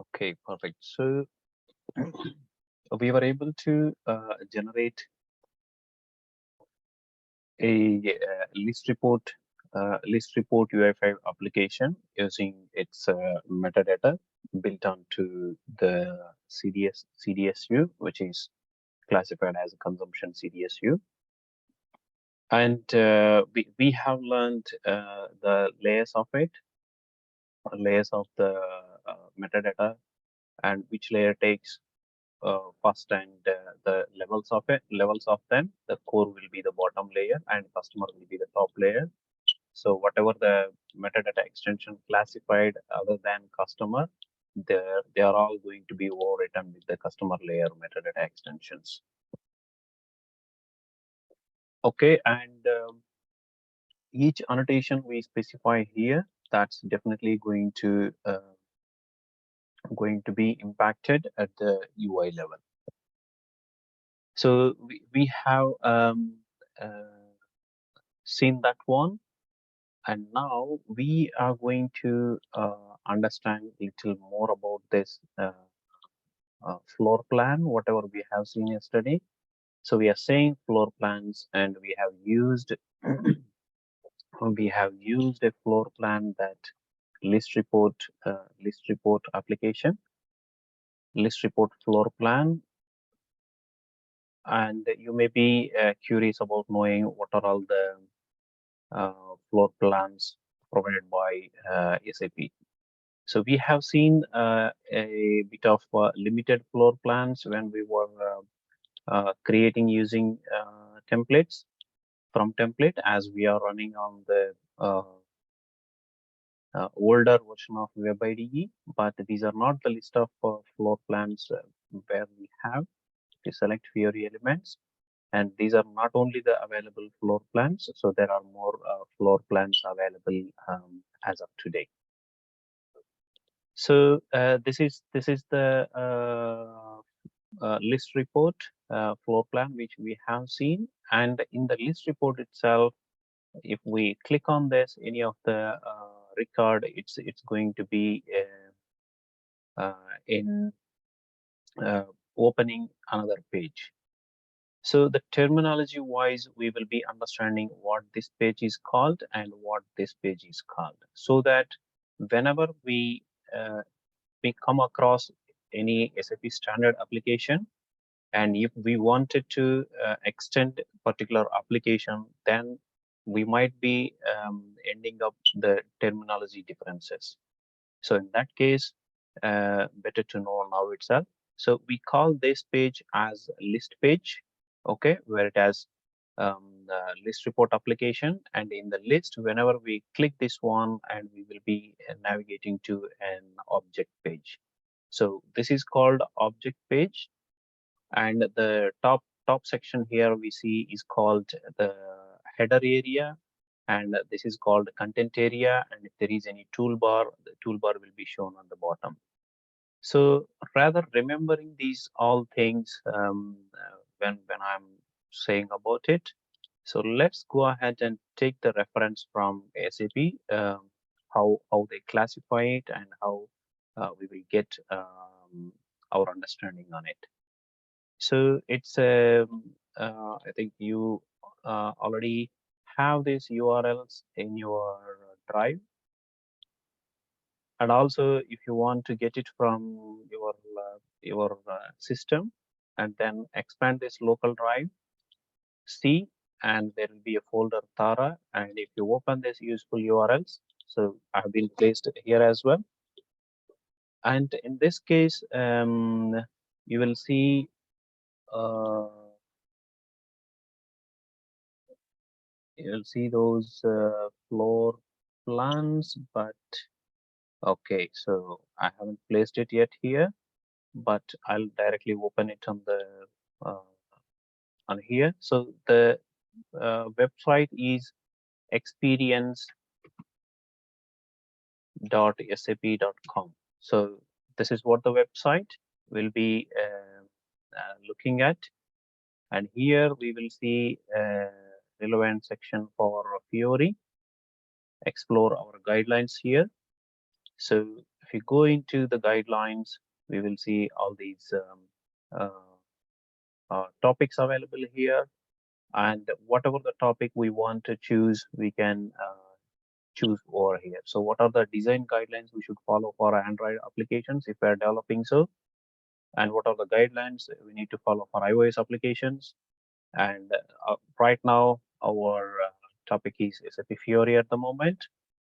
Okay, perfect. So we were able to generate a ListReport UI5 application using its metadata built onto the CDSU, which is classified as a consumption CDSU. And we have learned the layers of it, layers of the metadata, and which layer takes first, and the levels of them. The core will be the bottom layer and customer will be the top layer. So whatever the metadata extension classified other than customer, they are all going to be overwritten with the customer layer metadata extensions. Okay, and each annotation we specify here, that's definitely going to be impacted at the UI level. So we have seen that one, and now we are going to understand a little more about this floor plan, whatever we have seen yesterday. So we are saying floor plans, and we have used a floor plan that ListReport application, ListReport floor plan. And you may be curious about knowing what are all the floor plans provided by SAP. So we have seen a bit of limited floor plans when we were creating using templates from template, as we are running on the older version of Web IDE, but these are not the list of floor plans where we have to select Fiori elements. And these are not only the available floor plans, so there are more floor plans available as of today. So this is the ListReport floor plan which we have seen, and in the ListReport itself, if we click on this, any of the record, it's going to be in opening another page. So the terminology wise, we will be understanding what this page is called and what this page is called, so that whenever we come across any SAP standard application, and if we wanted to extend particular application, then we might be ending up the terminology differences. So in that case, better to know now itself. So we call this page as list page, okay, where it has ListReport application, and in the list, whenever we click this one, and we will be navigating to an object page. So this is called object page, and the top section here we see is called the header area, and this is called content area, and if there is any toolbar, the toolbar will be shown on the bottom. So rather remembering these all things when I'm saying about it, so let's go ahead and take the reference from SAP, how they classify it, and how we will get our understanding on it. So it's I think you already have these URLs in your drive, and also if you want to get it from your system and then expand this local drive, C, and there will be a folder Tara, and if you open this useful URLs, so I have been placed here as well. And in this case, you will see you'll see those floor plans, but okay, so I haven't placed it yet here, but I'll directly open it on the on here. So the website is experience.sap.com. So this is what the website will be looking at, and here we will see a relevant section for Fiori. Explore our guidelines here. So if you go into the guidelines, we will see all these topics available here, and whatever the topic we want to choose, we can choose over here. So what are the design guidelines we should follow for Android applications if we are developing so, and what are the guidelines we need to follow for iOS applications. And right now our topic is SAP Fiori at the moment,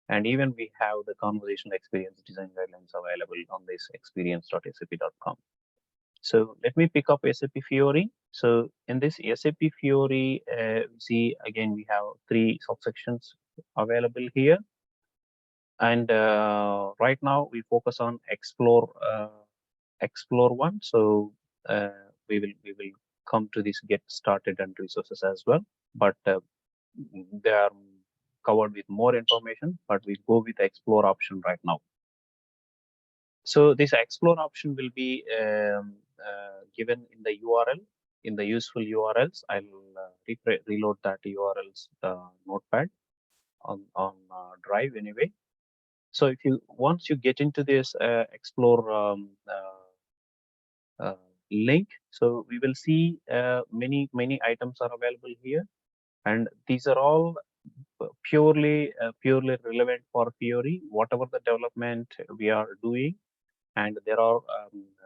and even we have the conversational experience design guidelines available on this experience.sap.com. So let me pick up SAP Fiori. So in this SAP Fiori, see again we have three subsections available here, and right now we focus on explore one. So we will come to this get started and resources as well, but they are covered with more information. But we go with the explore option right now. So this explore option will be given in the URL, in the useful URLs. I'll reload that URLs notepad on Drive anyway. So if you once you get into this explore link, so we will see many items are available here, and these are all purely relevant for Fiori, whatever the development we are doing. And there are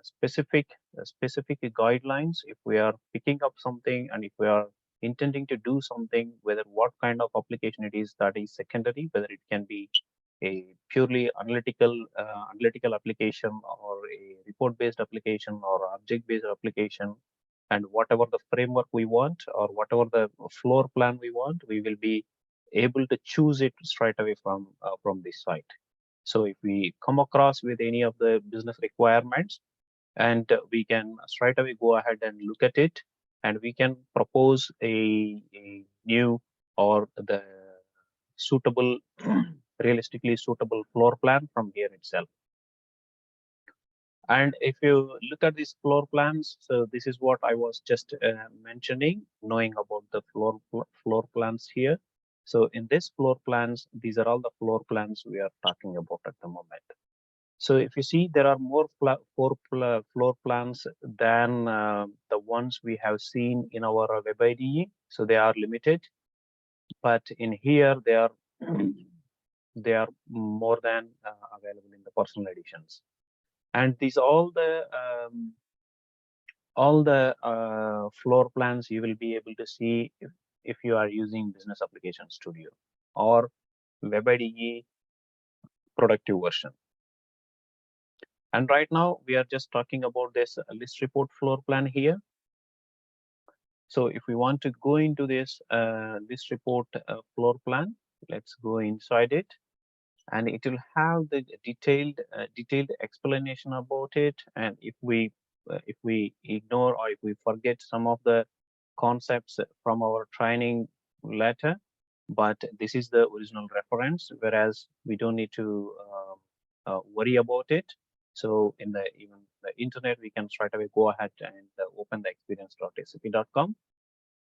specific guidelines if we are picking up something, and if we are intending to do something, whether what kind of application it is, that is secondary, whether it can be a purely analytical application, or a report based application, or object based application, and whatever the framework we want, or whatever the floor plan we want, we will be able to choose it straight away from this site. So if we come across with any of the business requirements, and we can straight away go ahead and look at it, and we can propose a new or the suitable, realistically suitable floor plan from here itself. And if you look at these floor plans, so this is what I was just mentioning, knowing about the floor plans here. So in this floor plans, these are all the floor plans we are talking about at the moment. So if you see, there are more floor plans than the ones we have seen in our web IDE. So they are limited, but in here they are they are more than available in the personal editions. And these all the floor plans you will be able to see if you are using Business Application Studio or web IDE productive version. And right now we are just talking about this ListReport floor plan here. So if we want to go into this ListReport floor plan, let's go inside it, and it will have the detailed explanation about it. And if we ignore, or if we forget some of the concepts from our training letter, but this is the original reference, whereas we don't need to worry about it. So in the even the internet, we can straight away go ahead and open the experience.sap.com,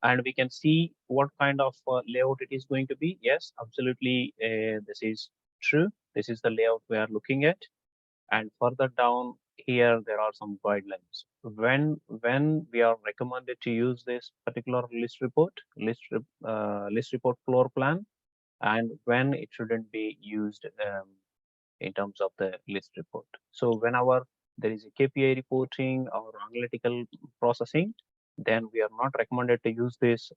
and we can see what kind of layout it is going to be. Yes, absolutely, this is true. This is the layout we are looking at. And further down here, there are some guidelines. When we are recommended to use this particular ListReport floor plan, and when it shouldn't be used in terms of the ListReport. So whenever there is a KPI reporting or analytical processing, then we are not recommended to use this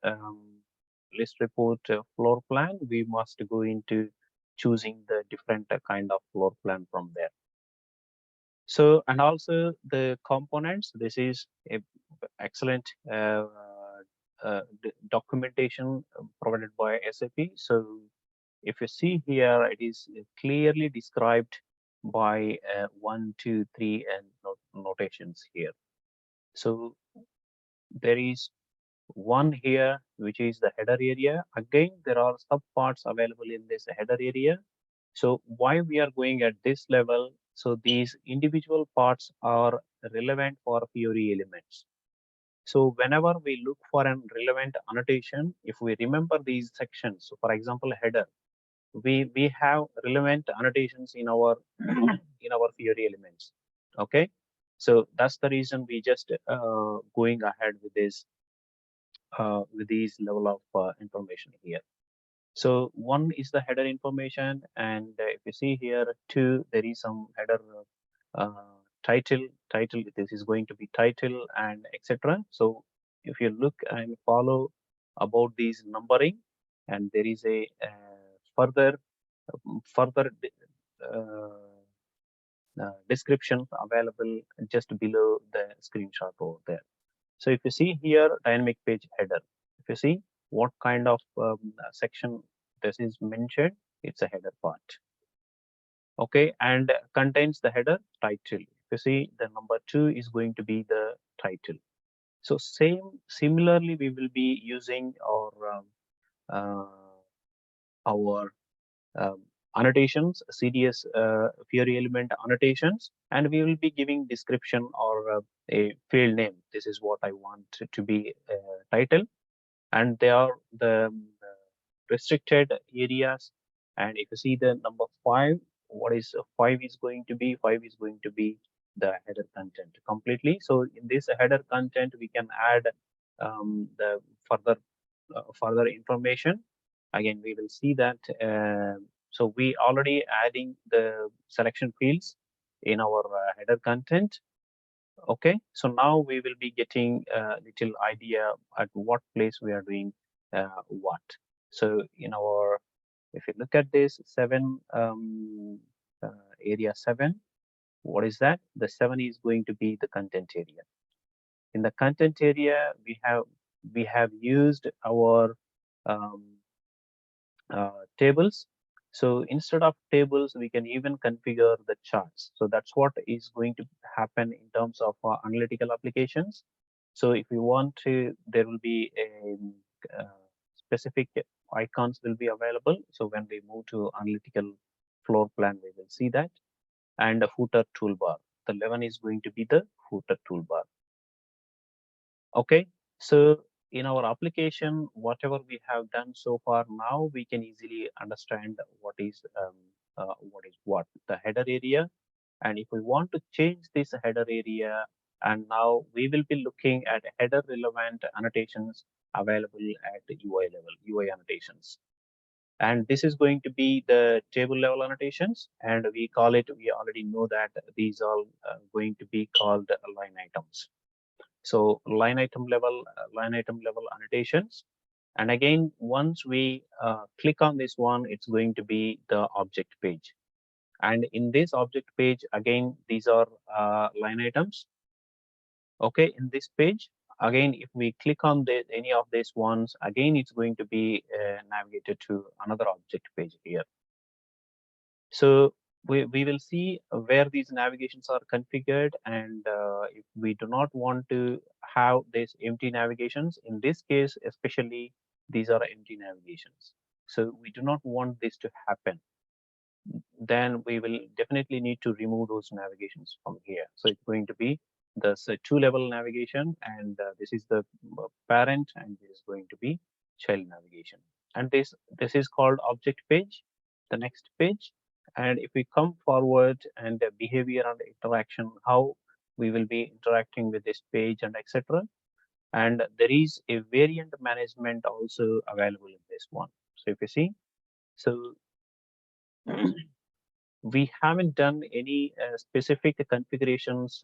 ListReport floor plan. We must go into choosing the different kind of floor plan from there. So, and also the components, this is a excellent documentation provided by SAP. So if you see here, it is clearly described by 1, 2, 3 and notations here. So there is one here, which is the header area. Again, there are sub parts available in this header area. So why we are going at this level? So these individual parts are relevant for Fiori elements. So whenever we look for an relevant annotation, if we remember these sections, so for example, header. we have relevant annotations in our in our Fiori elements. Okay, so that's the reason we just going ahead with this with these level of information here. So one is the header information, and if you see here two, there is some header title. Title, this is going to be title and etc. So if you look and follow about these numbering, and there is a further description available just below the screenshot over there. So if you see here, dynamic page header, if you see what kind of section this is mentioned, it's a header part. Okay, and contains the header title. If you see, the number 2 is going to be the title. So similarly, we will be using our annotations, CDS Fiori element annotations, and we will be giving description or a field name. This is what I want to be title, and they are the restricted areas. And if you see the number 5, what is 5 is going to be? 5 is going to be the header content completely. So in this header content, we can add the further information. Again, we will see that. So we already adding the selection fields in our header content. Okay, so now we will be getting a little idea at what place we are doing what. So in our, if you look at this 7 area 7, what is that? The 7 is going to be the content area. In the content area, we have used our um, tables. So instead of tables, we can even configure the charts. So that's what is going to happen in terms of analytical applications. So if you want to, there will be a specific icons will be available. So when we move to analytical floor plan, we will see that. And a footer toolbar. The 11 is going to be the footer toolbar. Okay, so in our application, whatever we have done so far, now we can easily understand what is what the header area. And if we want to change this header area, and now we will be looking at header relevant annotations available at the UI level, UI annotations. And this is going to be the table level annotations, and we call it, we already know that these are going to be called line items. So line item level annotations. And again, once we click on this one, it's going to be the object page. And in this object page, again, these are line items. Okay, in this page, again, if we click on any of these ones, again, it's going to be navigated to another object page here. So we will see where these navigations are configured, and if we do not want to have these empty navigations, in this case especially, these are empty navigations. So we do not want this to happen. Then we will definitely need to remove those navigations from here. So it's going to be the two-level navigation, and this is the parent, and this is going to be child navigation. And this is called object page, the next page. And if we come forward, and the behavior and interaction, how we will be interacting with this page and etc. And there is a variant management also available in this one. So if you see, so we haven't done any specific configurations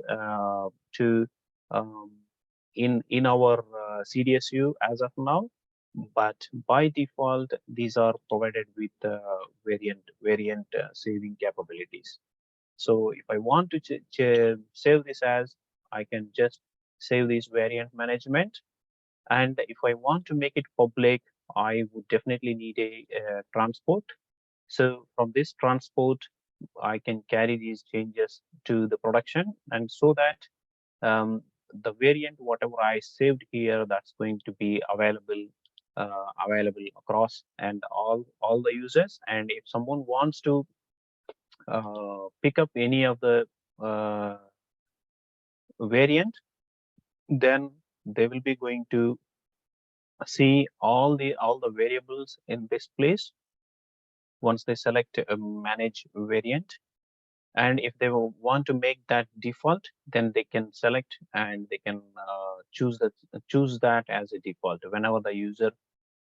to um, in our CDSU as of now, but by default these are provided with variant saving capabilities. So if I want to save this as, I can just save this variant management, and if I want to make it public, I would definitely need a transport. So from this transport, I can carry these changes to the production, and so that the variant whatever I saved here, that's going to be available across and all the users. And if someone wants to pick up any of the variant, then they will be going to see all the variables in this place, once they select manage variant, and if they want to make that default, then they can select and they can choose that as a default. Whenever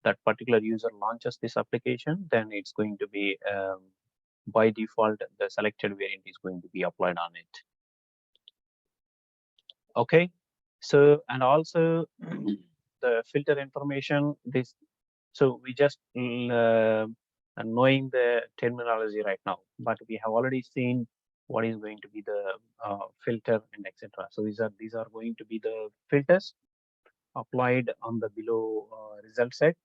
that particular user launches this application, then it's going to be by default the selected variant is going to be applied on it. Okay, so and also the filter information, this, so we just knowing the terminology right now, but we have already seen what is going to be the filter and etc. So these are going to be the filters applied on the below result set.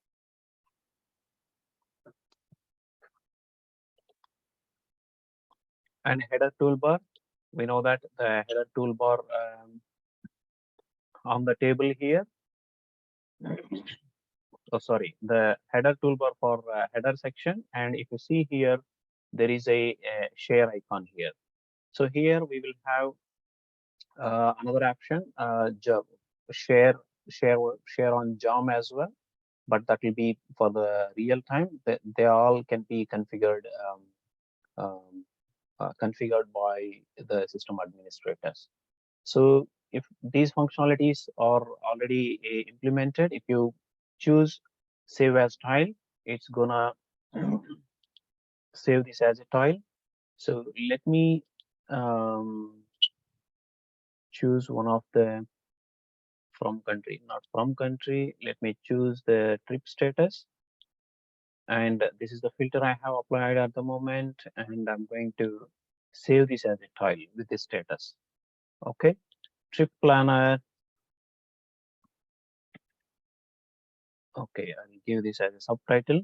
And header toolbar, we know that the header toolbar on the table here, oh sorry, the header toolbar for header section, and if you see here, there is a share icon here. So here we will have another option, share share on JOM as well, but that will be for the real time. They all can be configured configured by the system administrators. So if these functionalities are already implemented, if you choose save as tile, it's gonna save this as a tile. So let me choose one of the from country, not from country. Let me choose the trip status. And this is the filter I have applied at the moment. And I'm going to save this as a tile with this status. Okay. Trip planner. Okay. I'll give this as a subtitle.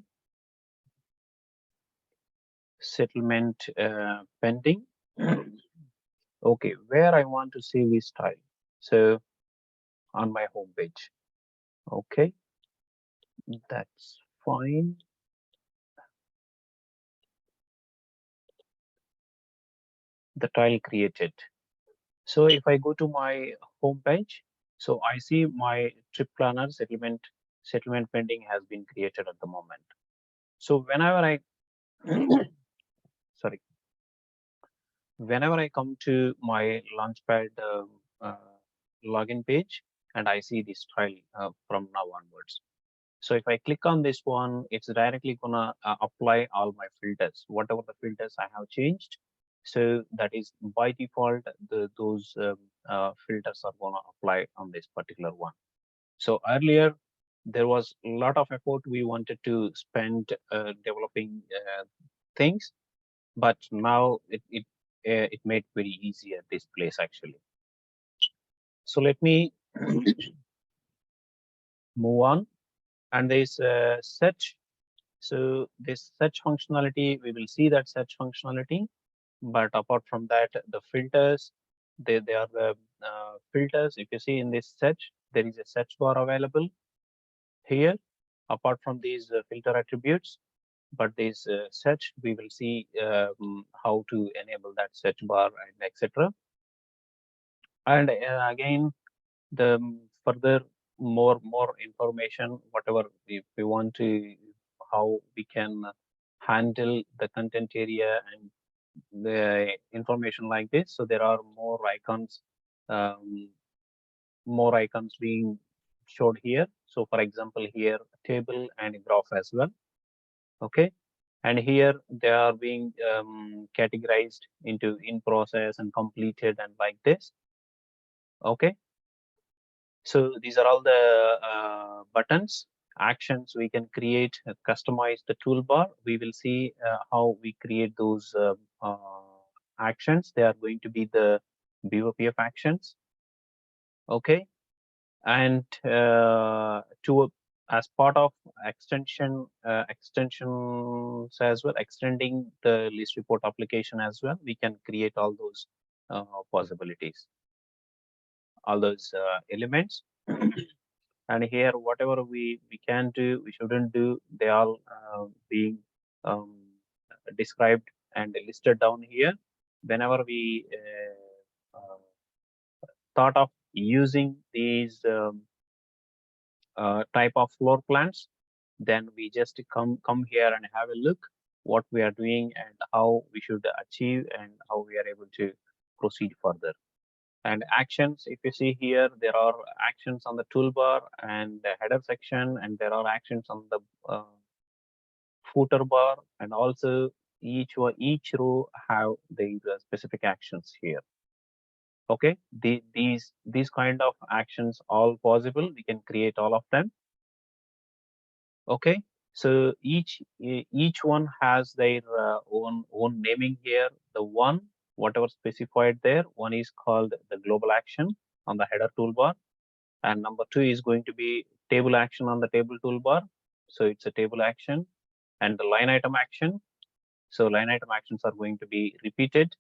Settlement pending. Okay. Where I want to save this tile. So on my home page. Okay. That's fine. The tile created. So if I go to my home page, so I see my trip planner settlement pending has been created at the moment. So whenever I sorry, whenever I come to my Launchpad login page and I see this tile from now onwards. So if I click on this one, it's directly gonna apply all my filters, whatever the filters I have changed. So that is by default, those filters are gonna apply on this particular one. So earlier, there was a lot of effort we wanted to spend developing things, but now it made very easy at this place actually. So let me move on, and there's search. So this search functionality, we will see that search functionality, but apart from that, the filters, they are the filters. If you see in this search, there is a search bar available here. Apart from these filter attributes, but this search, we will see how to enable that search bar and etc. And again, the further more information, whatever if we want to, how we can handle the content area and the information like this. So there are um, more icons being showed here. So for example, here table and graph as well. Okay. And here they are being categorized into in process and completed and like this. Okay. So these are all the buttons, actions we can create, customize the toolbar. We will see how we create those actions. They are going to be the BOPF actions. Okay. And to as part of extensions as well, extending the ListReport application as well, we can create all those possibilities, all those elements. And here, whatever we can do, we shouldn't do, they all being um, described and listed down here. Whenever we thought of using these type of floor plans, then we just come here and have a look. what we are doing and how we should achieve and how we are able to proceed further. And actions, if you see here, there are actions on the toolbar and the header section, and there are actions on the footer bar, and also each row have the specific actions here. Okay, these kind of actions all possible. We can create all of them. Okay, so each one has their own naming here. The one whatever specified there, one is called the global action on the header toolbar, and number two is going to be table action on the table toolbar. So it's a table action, and the line item action. So line item actions are going to be repeated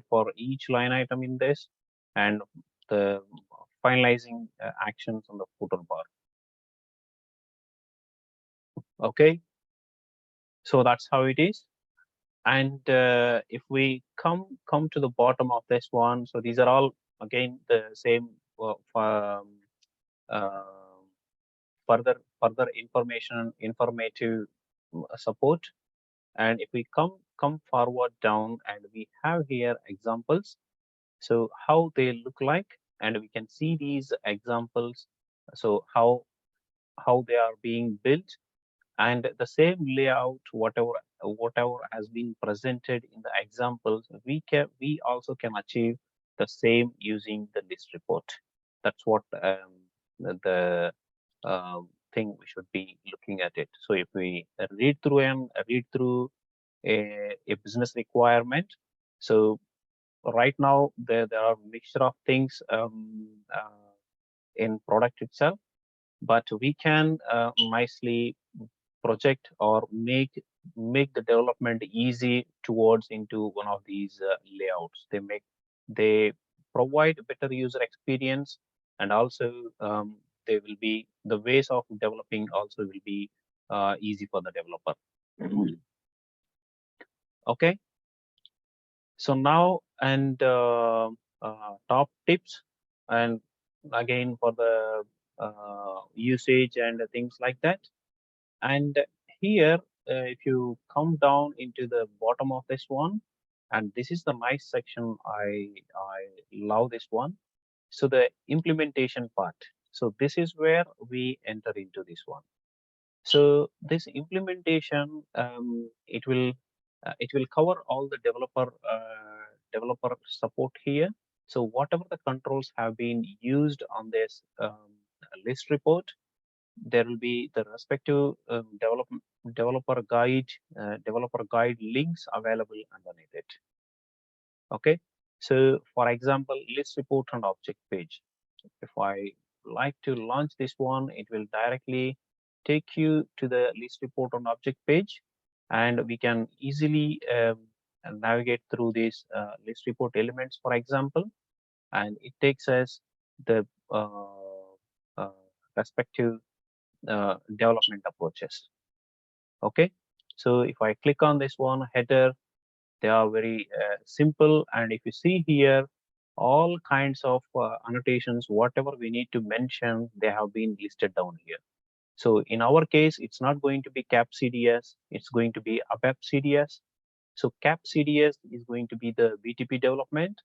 for each line item in this, and the finalizing actions on the footer bar. Okay, so that's how it is. And if we come to the bottom of this one, so these are all again the same uh, further informative support. And if we come forward down, and we have here examples, so how they look like, and we can see these examples, so how they are being built, and the same layout, whatever has been presented in the examples, we also can achieve the same using the list report. That's what the thing we should be looking at it. So if we read through a business requirement, so right now there are a mixture of things in product itself, but we can nicely project or make the development easy towards into one of these layouts. They provide better user experience, and also they will be the ways of developing also will be easy for the developer. Okay, so now, and top tips, and again for the usage and things like that. And here, if you come down into the bottom of this one, and this is the nice section, I love this one. So the implementation part. So this is where we enter into this one. So this implementation, it will cover all the developer support here. So whatever the controls have been used on this list report, there will be the respective developer guide links available underneath it. Okay, so for example, list report and object page. If I like to launch this one, it will directly take you to the list report on object page, and we can easily navigate through these list report elements, for example, and it takes us the uh, respective development approaches. Okay, so if I click on this one header, they are very simple, and if you see here, all kinds of annotations, whatever we need to mention, they have been listed down here. So in our case, it's not going to be cap CDS, it's going to be ABAP CDS. So cap CDS is going to be the BTP development,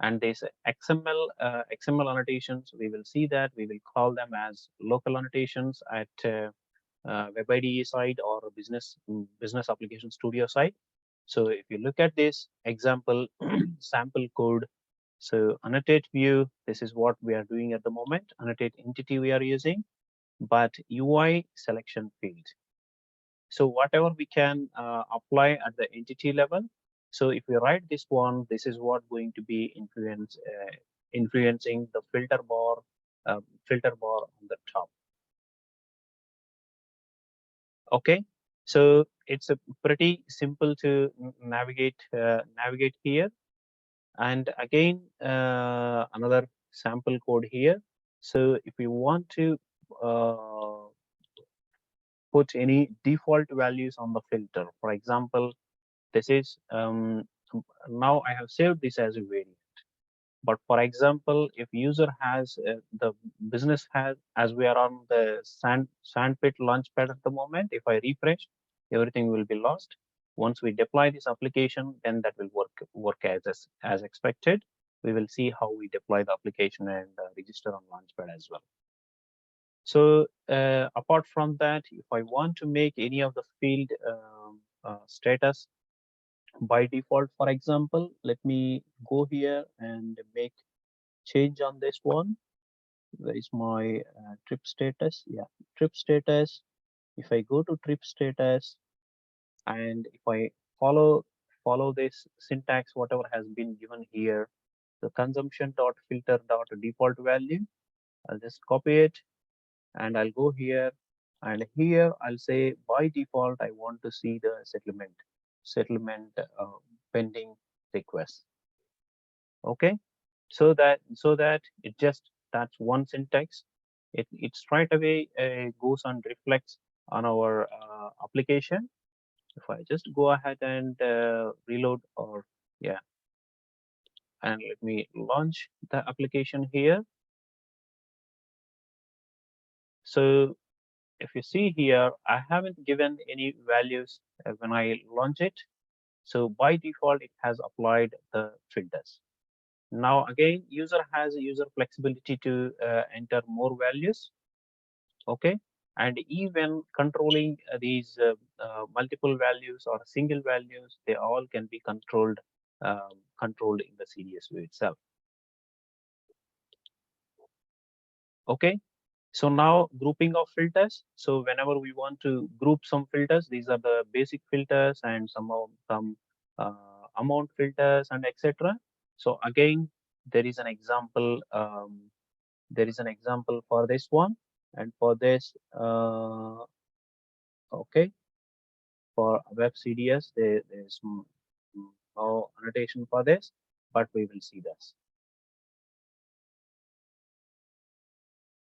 and this XML annotations, we will see that we will call them as local annotations at Web IDE side or business application studio side. So if you look at this example sample code, so annotate view, this is what we are doing at the moment. Annotate entity we are using, but UI selection field. So whatever we can apply at the entity level. So if we write this one, this is what going to be influencing the filter bar on the top. Okay, so it's a pretty simple to navigate here. And again, another sample code here. So if you want to put any default values on the filter, for example, this is now I have saved this as a variant. But for example, if user has the business has, as we are on the sandpit launchpad at the moment, if I refresh, everything will be lost. Once we deploy this application, then that will work as expected. We will see how we deploy the application and register on Launchpad as well. So apart from that, if I want to make any of the field status by default, for example, let me go here and make change on this one. Where is my trip status? Yeah, trip status. If I go to trip status and if I follow this syntax, whatever has been given here, the consumption dot filter dot default value, I'll just copy it and I'll go here, and here I'll say by default I want to see the settlement pending request. Okay, so that it just, that's one syntax. It straight away goes and reflects on our application. If I just go ahead and reload, or yeah, and let me launch the application here. So if you see here, I haven't given any values when I launch it. So by default, it has applied the filters. Now again, user has user flexibility to enter more values. Okay, and even controlling these multiple values or single values, they all can be controlled in the CDS view itself. Okay, so now grouping of filters. So whenever we want to group some filters, these are the basic filters and some amount filters and etc. So again, there is an example. There is an example for this one, and for this, okay, for web CDS, there's no annotation for this, but we will see this.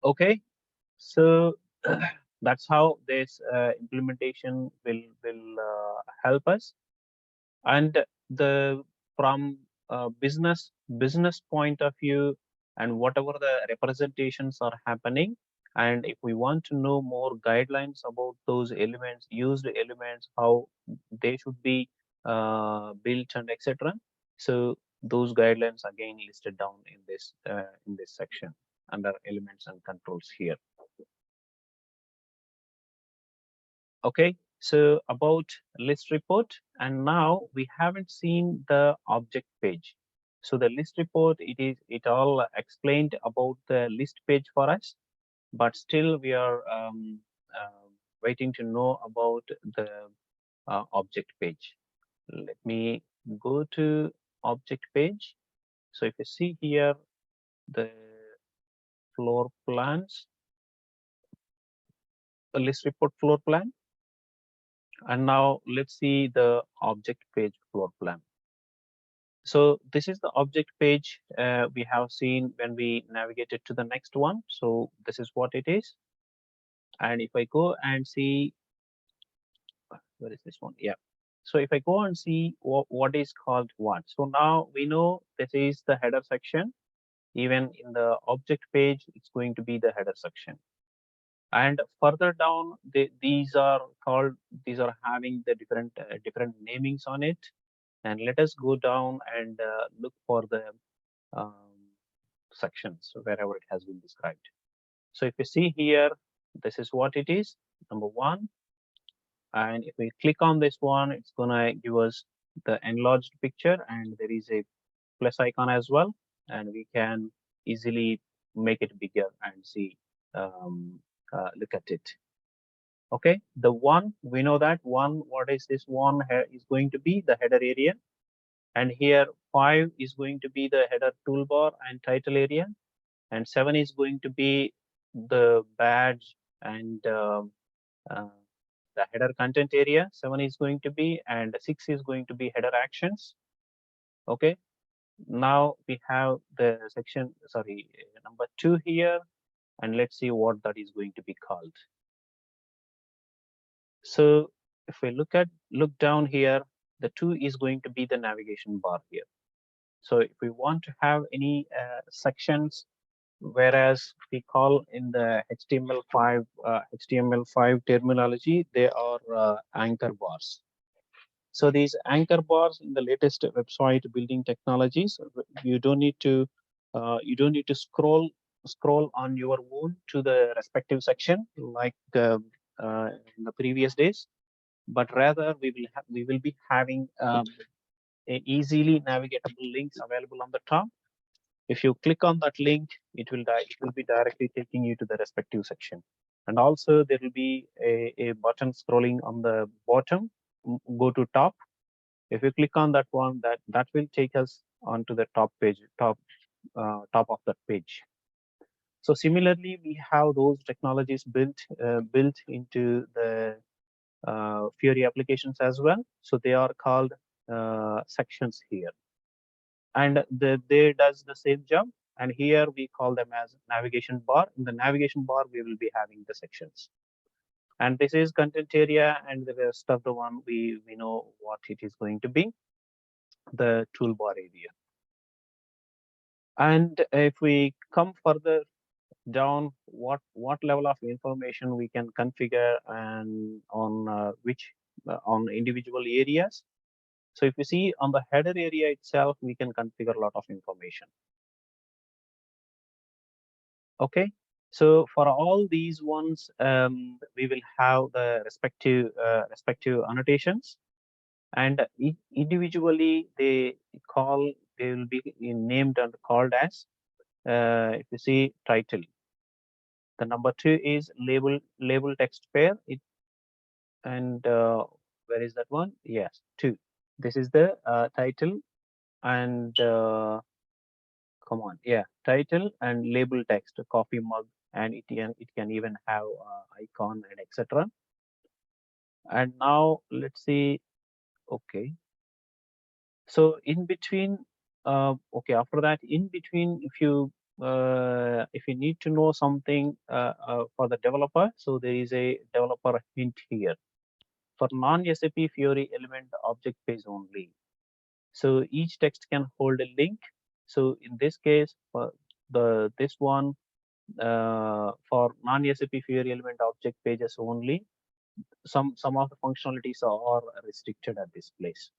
Okay, so that's how this implementation will help us. And the from business point of view, and whatever the representations are happening, and if we want to know more guidelines about those elements, used elements, how they should be built and etc. So those guidelines again listed down in this section under elements and controls here. Okay, so about ListReport, and now we haven't seen the object page. So the ListReport, it all explained about the list page for us, but still we are waiting to know about the object page. Let me go to object page. So if you see here the floor plans, the ListReport floor plan, and now let's see the object page floor plan. So this is the object page we have seen when we navigated to the next one. So this is what it is. And if I go and see, where is this one? Yeah. So if I go and see what is called what. So now we know this is the header section. Even in the object page, it's going to be the header section. And further down, these are having the different namings on it. And let us go down and look for the um, sections wherever it has been described. So if you see here, this is what it is, number one. And if we click on this one, it's gonna give us the enlarged picture, and there is a plus icon as well, and we can easily make it bigger and see, look at it. Okay, the one, we know that one, what is this one is going to be the header area, and here 5 is going to be the header toolbar and title area, and 7 is going to be the badge and the header content area. 7 is going to be, and 6 is going to be header actions. Okay, now we have the section, sorry, number 2 here, and let's see what that is going to be called. So if we look down here, the 2 is going to be the navigation bar here. So if we want to have any sections, whereas we call in the HTML5 terminology, they are anchor bars. So these anchor bars in the latest website building technologies, you don't need to scroll on your own to the respective section like in the previous days, but rather we will be having easily navigatable links available on the top. If you click on that link, it will be directly taking you to the respective section. And also there will be a button scrolling on the bottom, go to top. If you click on that one, that will take us onto the top page, top of that page. So similarly, we have those technologies built into the Fiori applications as well. So they are called sections here, and they does the same job. And here we call them as navigation bar. In the navigation bar, we will be having the sections. And this is content area, and the rest of the one we know what it is going to be, the toolbar area. And if we come further down, what level of information we can configure and on which on individual areas. So if you see on the header area itself, we can configure a lot of information. Okay, so for all these ones, we will have the respective annotations, and individually they will be named and called as. If you see title, the number 2 is label text pair. And where is that one? Yes, 2. This is the title and come on, yeah, title and label text, coffee mug, and it can even have icon and etc. And now let's see. Okay, so in between, okay, after that, in between, if you need to know something for the developer, so there is a developer hint here for non-SAP Fiori element object page only. So each text can hold a link. So in this case, for this one, for non-SAP Fiori element object pages only, some of the functionalities are restricted at this place.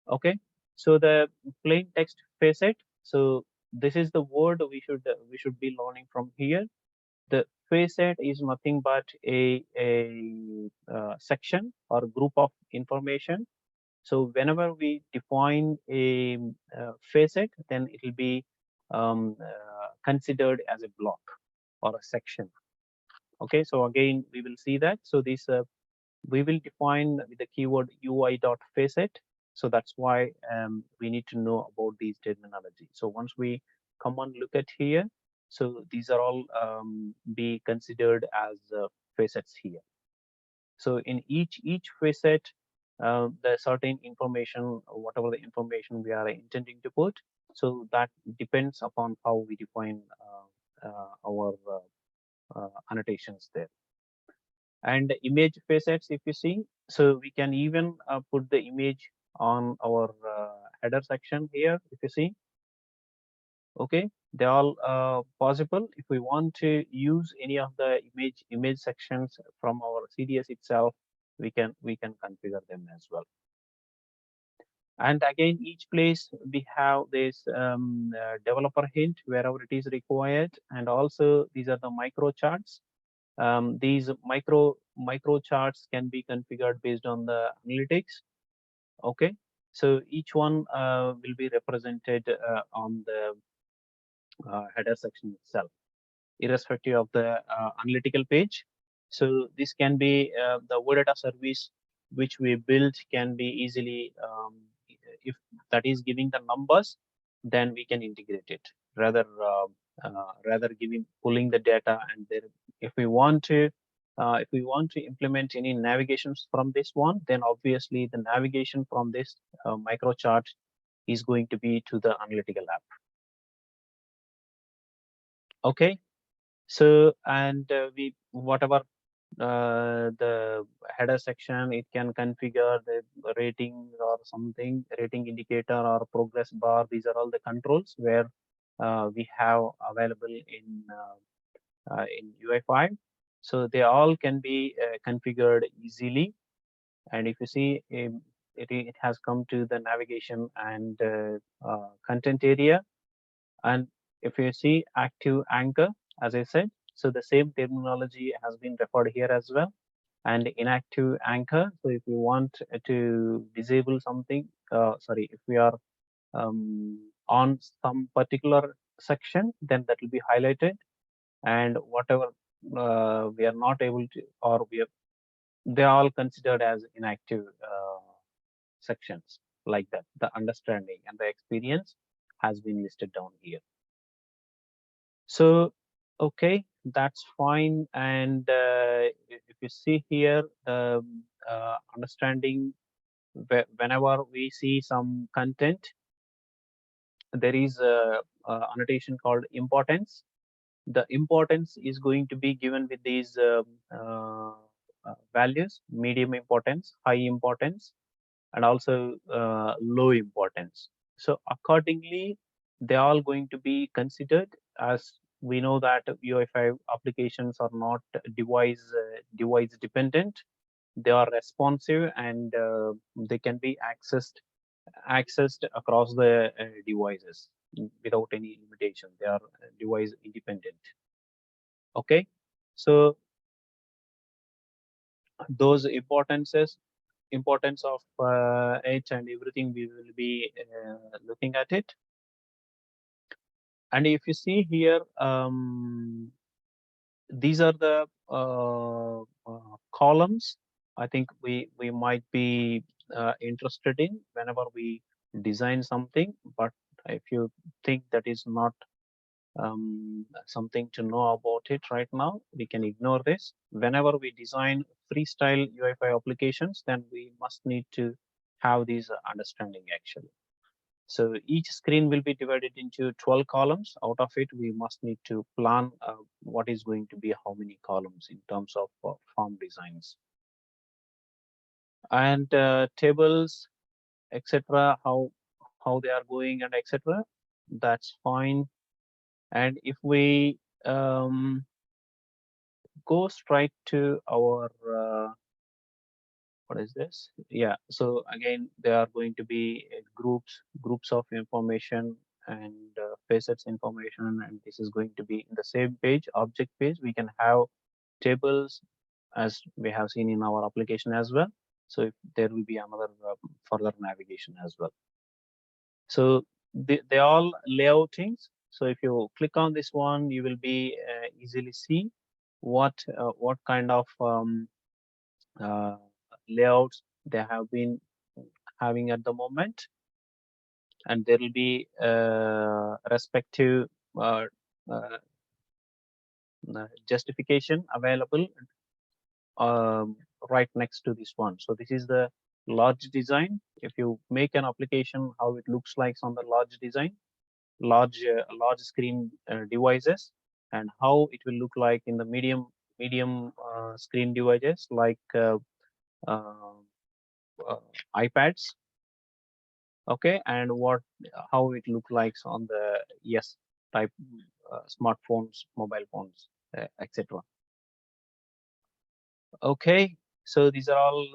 Okay, so the plain text facet. So this is the word we should be learning from here. The facet is nothing but a section or group of information. So whenever we define a facet, then it will be considered as a block or a section. Okay, so again we will see that. So this we will define with the keyword UI.facet. So that's why we need to know about these terminology. So once we come and look at here, so these are all be considered as facets here. So in each facet, the certain information, whatever the information we are intending to put, so that depends upon how we define our annotations there. And image facets, if you see, so we can even put the image on our header section here, if you see. Okay, they're all possible. If we want to use any of the image sections from our CDS itself, we can configure them as well. And again, each place we have this developer hint wherever it is required, and also these are the micro charts. These micro charts can be configured based on the analytics. Okay, so each one will be represented on the header section itself, irrespective of the analytical page. So this can be the data service which we build can be easily, if that is giving the numbers, then we can integrate it rather giving pulling the data. And then if we want to implement any navigations from this one, then obviously the navigation from this micro chart is going to be to the analytical app. Okay, so and we whatever the header section, it can configure the rating or something, rating indicator or progress bar. These are all the controls where we have available in UI5. So they all can be configured easily. And if you see, it has come to the navigation and content area. And if you see active anchor, as I said, so the same terminology has been referred here as well. And inactive anchor, so if you want to disable something, sorry, if we are on some particular section, then that will be highlighted, and whatever we are not able to, or we are, they are all considered as inactive sections, like that. The understanding and the experience has been listed down here. So okay, that's fine. And if you see here, understanding, whenever we see some content, there is a annotation called importance. The importance is going to be given with these values: medium importance, high importance, and also low importance. So accordingly, they are all going to be considered, as we know that UI5 applications are not device dependent. They are responsive, and they can be accessed across the devices without any limitation. They are device independent. Okay, so those importance of it and everything, we will be looking at it. And if you see here, these are the columns I think we might be interested in whenever we design something. But if you think that is not something to know about it right now, we can ignore this. Whenever we design freestyle UI5 applications, then we must need to have these understanding actually. So each screen will be divided into 12 columns. Out of it, we must need to plan what is going to be how many columns in terms of form designs. And tables, etc., how they are going and etc., that's fine. And if we go straight to our what is this? Yeah, so again, there are going to be groups of information, and facets information, and this is going to be in the same page, object page. We can have tables, as we have seen in our application as well. So if there will be another further navigation as well. So they all layoutings. So if you click on this one, you will be easily see what kind of uh, layouts they have been having at the moment, and there will be respective uh, uh, justification available right next to this one. So this is the large design. If you make an application, how it looks like on the large design, large screen devices, and how it will look like in the medium screen devices like uh, iPads. Okay, and how it look like on the yes type smartphones, mobile phones, etc. Okay, so these are all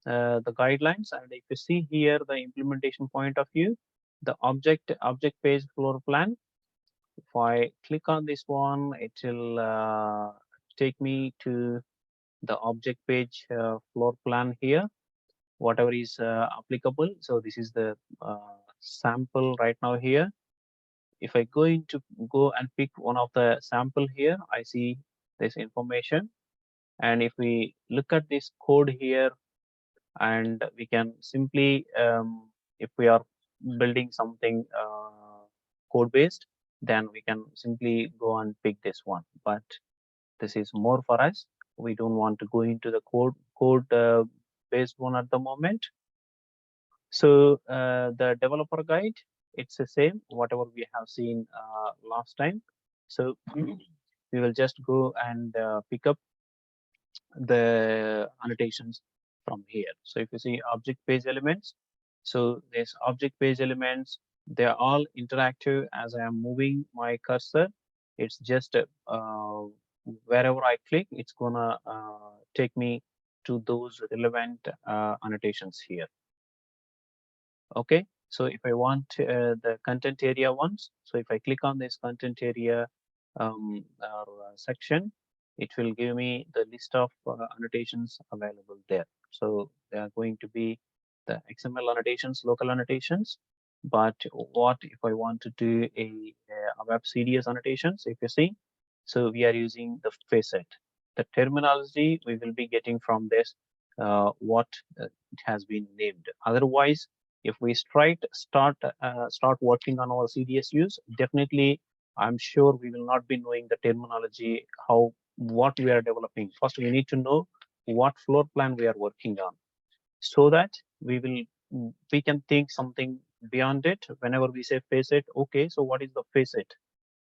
the guidelines. And if you see here the implementation point of view, the object page floor plan. If I click on this one, it will take me to the object page floor plan here, whatever is applicable. So this is the sample right now here. If I go and pick one of the sample here, I see this information. And if we look at this code here, and we can simply, if we are building something code based, then we can simply go and pick this one. But this is more for us. We don't want to go into the code based one at the moment. So the developer guide, it's the same whatever we have seen last time. So we will just go and pick up the annotations from here. So if you see object page elements, so there's object page elements. They are all interactive. As I am moving my cursor, it's just wherever I click, it's gonna take me to those relevant annotations here. Okay, so if I want the content area ones, so if I click on this content area or section, it will give me the list of annotations available there. So they are going to be the XML annotations, local annotations. But what if I want to do a web CDS annotations? If you see, so we are using the facet. The terminology we will be getting from this what it has been named. Otherwise, if we start working on our CDS use, definitely I'm sure we will not be knowing the terminology, what we are developing. First, we need to know what floor plan we are working on, so that we can think something beyond it. Whenever we say facet, okay, so what is the facet?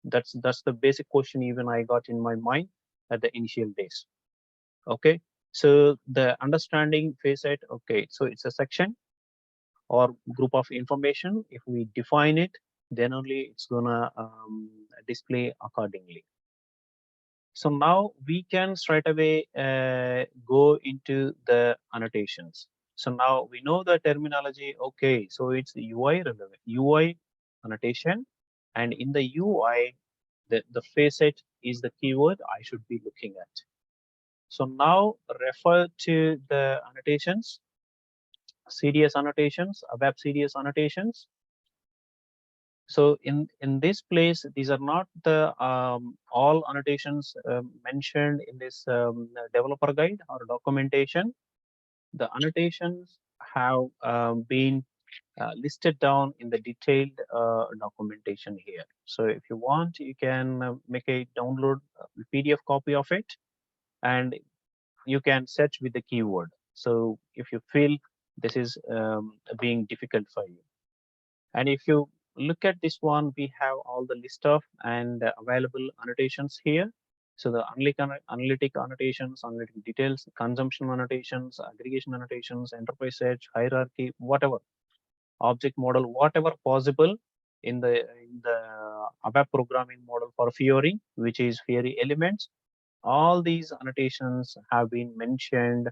That's the basic question even I got in my mind at the initial days. Okay, so the understanding facet, okay, so it's a section or group of information. If we define it, then only it's gonna display accordingly. So now we can straight away go into the annotations. So now we know the terminology. Okay, so it's UI relevant, UI annotation, and in the UI, the facet is the keyword I should be looking at. So now refer to the annotations, CDS annotations, web CDS annotations. So in this place, these are not the all annotations mentioned in this developer guide or documentation. The annotations have been listed down in the detailed documentation here. So if you want, you can make a download PDF copy of it, and you can search with the keyword. So if you feel this is being difficult for you, and if you look at this one, we have all the list of and available annotations here. So the analytic annotations, analytic details, consumption annotations, aggregation annotations, enterprise search, hierarchy, whatever, object model, whatever possible in the ABAP programming model for Fiori, which is Fiori elements. All these annotations have been mentioned,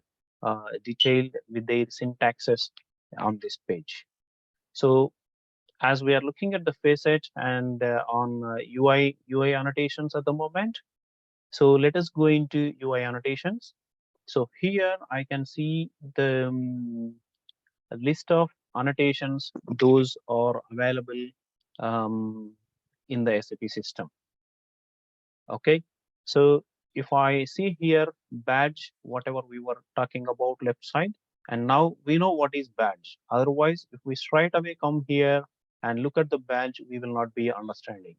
detailed with their syntaxes on this page. So as we are looking at the facet and on UI annotations at the moment, so let us go into UI annotations. So here I can see the list of annotations, those are available in the SAP system. Okay, so if I see here badge, whatever we were talking about left side, and now we know what is badge. Otherwise, if we straight away come here and look at the badge, we will not be understanding.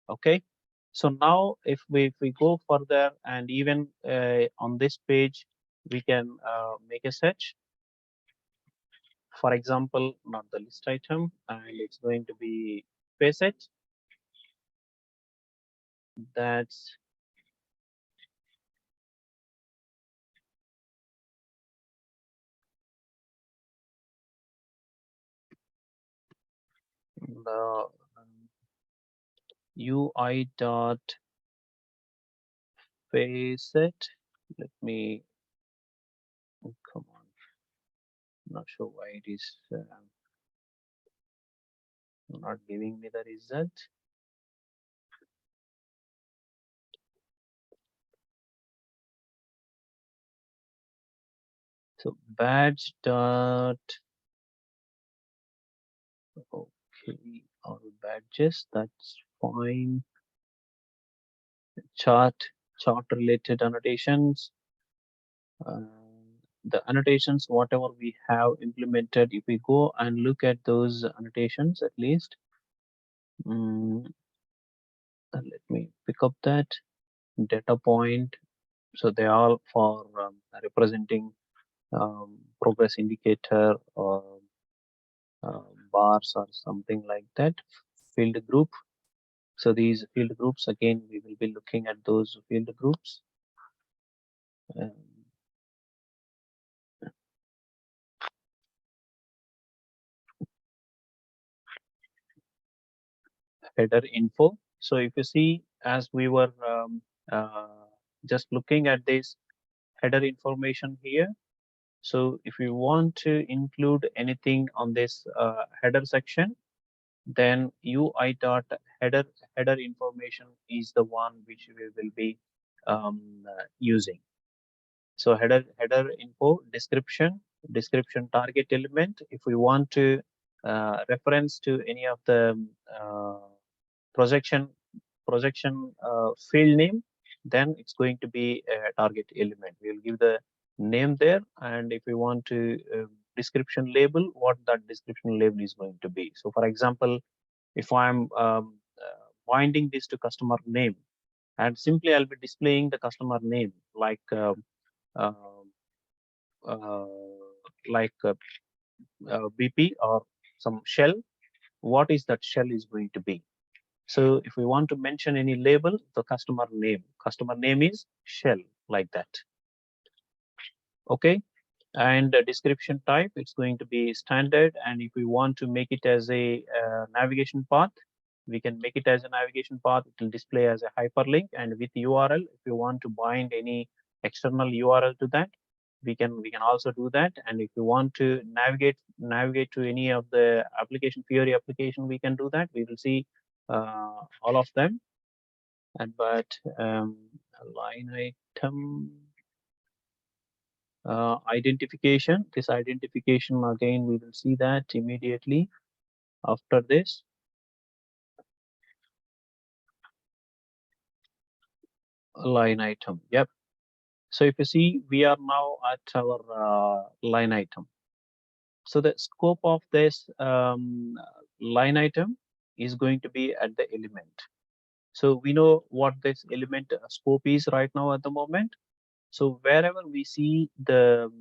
Okay, so now if we go further, and even on this page, we can make a search. For example, not the list item, and it's going to be facet. That's the UI dot facet. Let me come on. Not sure why it is not giving me the result. So badge dot okay, all badges, that's fine. Chart related annotations. The annotations whatever we have implemented, if we go and look at those annotations at least, let me pick up that data point. So they are all for representing progress indicator or bars or something like that. Field group. So these field groups, again, we will be looking at those field groups. Header info. So if you see, as we were just looking at this header information here. So if you want to include anything on this header section, then UI dot header information is the one which we will be using. So header info description target element. If we want to reference to any of the uh, projection field name, then it's going to be a target element. We'll give the name there, and if we want to description label, what that description label is going to be. So for example, if I'm binding this to customer name, and simply I'll be displaying the customer name like uh, uh, BP or some shell. What is that shell is going to be? So if we want to mention any label, the customer name is shell, like that. Okay. And the description type, it's going to be standard. And if we want to make it as a navigation path, we can make it as a navigation path. It will display as a hyperlink, and with URL, if you want to bind any external URL to that, we can also do that. And if you want to navigate to any of the application, Fiori application, we can do that. We will see all of them. And but line item identification, this identification, again we will see that immediately after this. Line item, yep. So if you see, we are now at our line item. So the scope of this line item is going to be at the element. So we know what this element scope is right now at the moment. So wherever we see the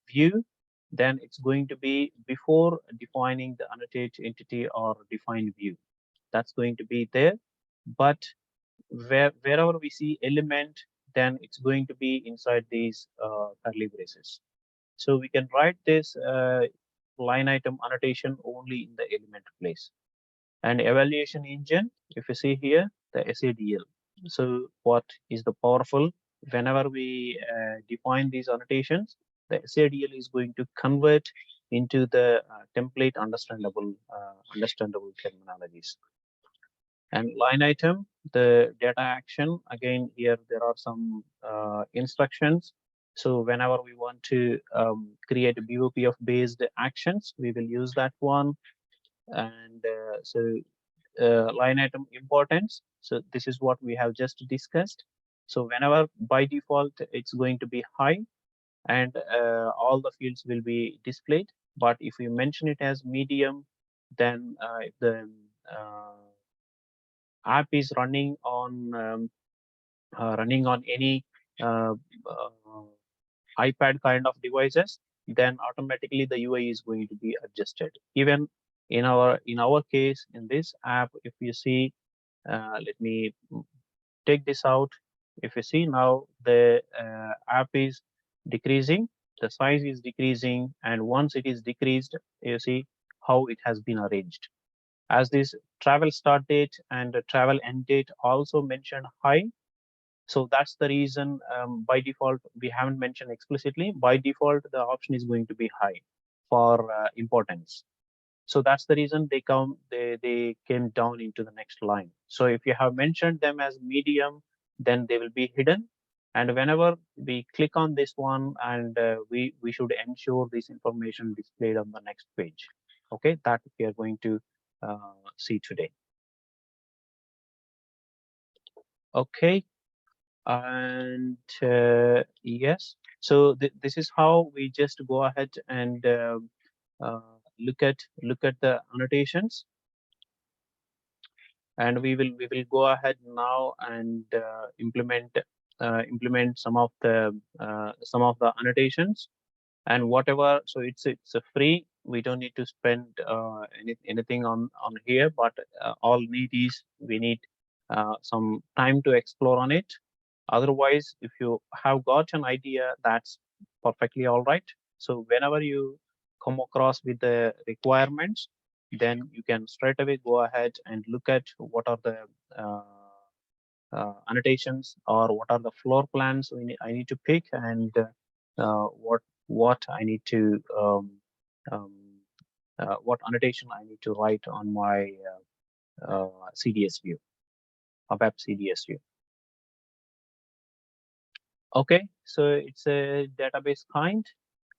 view, then it's going to be before defining the annotate entity or define view. That's going to be there. But wherever we see element, then it's going to be inside these curly braces. So we can write this line item annotation only in the element place. And evaluation engine, if you see here, the SADL. So what is the powerful? Whenever we define these annotations, the SADL is going to convert into the template understandable terminologies. And line item, the data action, again here there are some instructions. So whenever we want to create a BOP of based actions, we will use that one. And line item importance. So this is what we have just discussed. So whenever by default it's going to be high, and all the fields will be displayed. But if you mention it as medium, then if the app is running on any uh, uh, iPad kind of devices, then automatically the UI is going to be adjusted. Even in our case, in this app, if you see, let me take this out. If you see now, the app is decreasing, the size is decreasing, and once it is decreased, you see how it has been arranged. As this travel start date and travel end date also mentioned high, so that's the reason by default we haven't mentioned explicitly. By default, the option is going to be high for importance. So that's the reason they came down into the next line. So if you have mentioned them as medium, then they will be hidden. And whenever we click on this one, and we should ensure this information displayed on the next page. Okay, that we are going to see today. Okay, and yes, so this is how we just go ahead and look at the annotations. And we will go ahead now and implement some of the annotations, and whatever. So it's a free, we don't need to spend anything on here, but all need is we need some time to explore on it. Otherwise, if you have got an idea, that's perfectly all right. So whenever you come across with the requirements, then you can straight away go ahead and look at what are the uh, annotations, or what are the floor plans I need to pick, and what I need to um, what annotation I need to write on my CDS view, ABAP CDS view. Okay, so it's a database kind,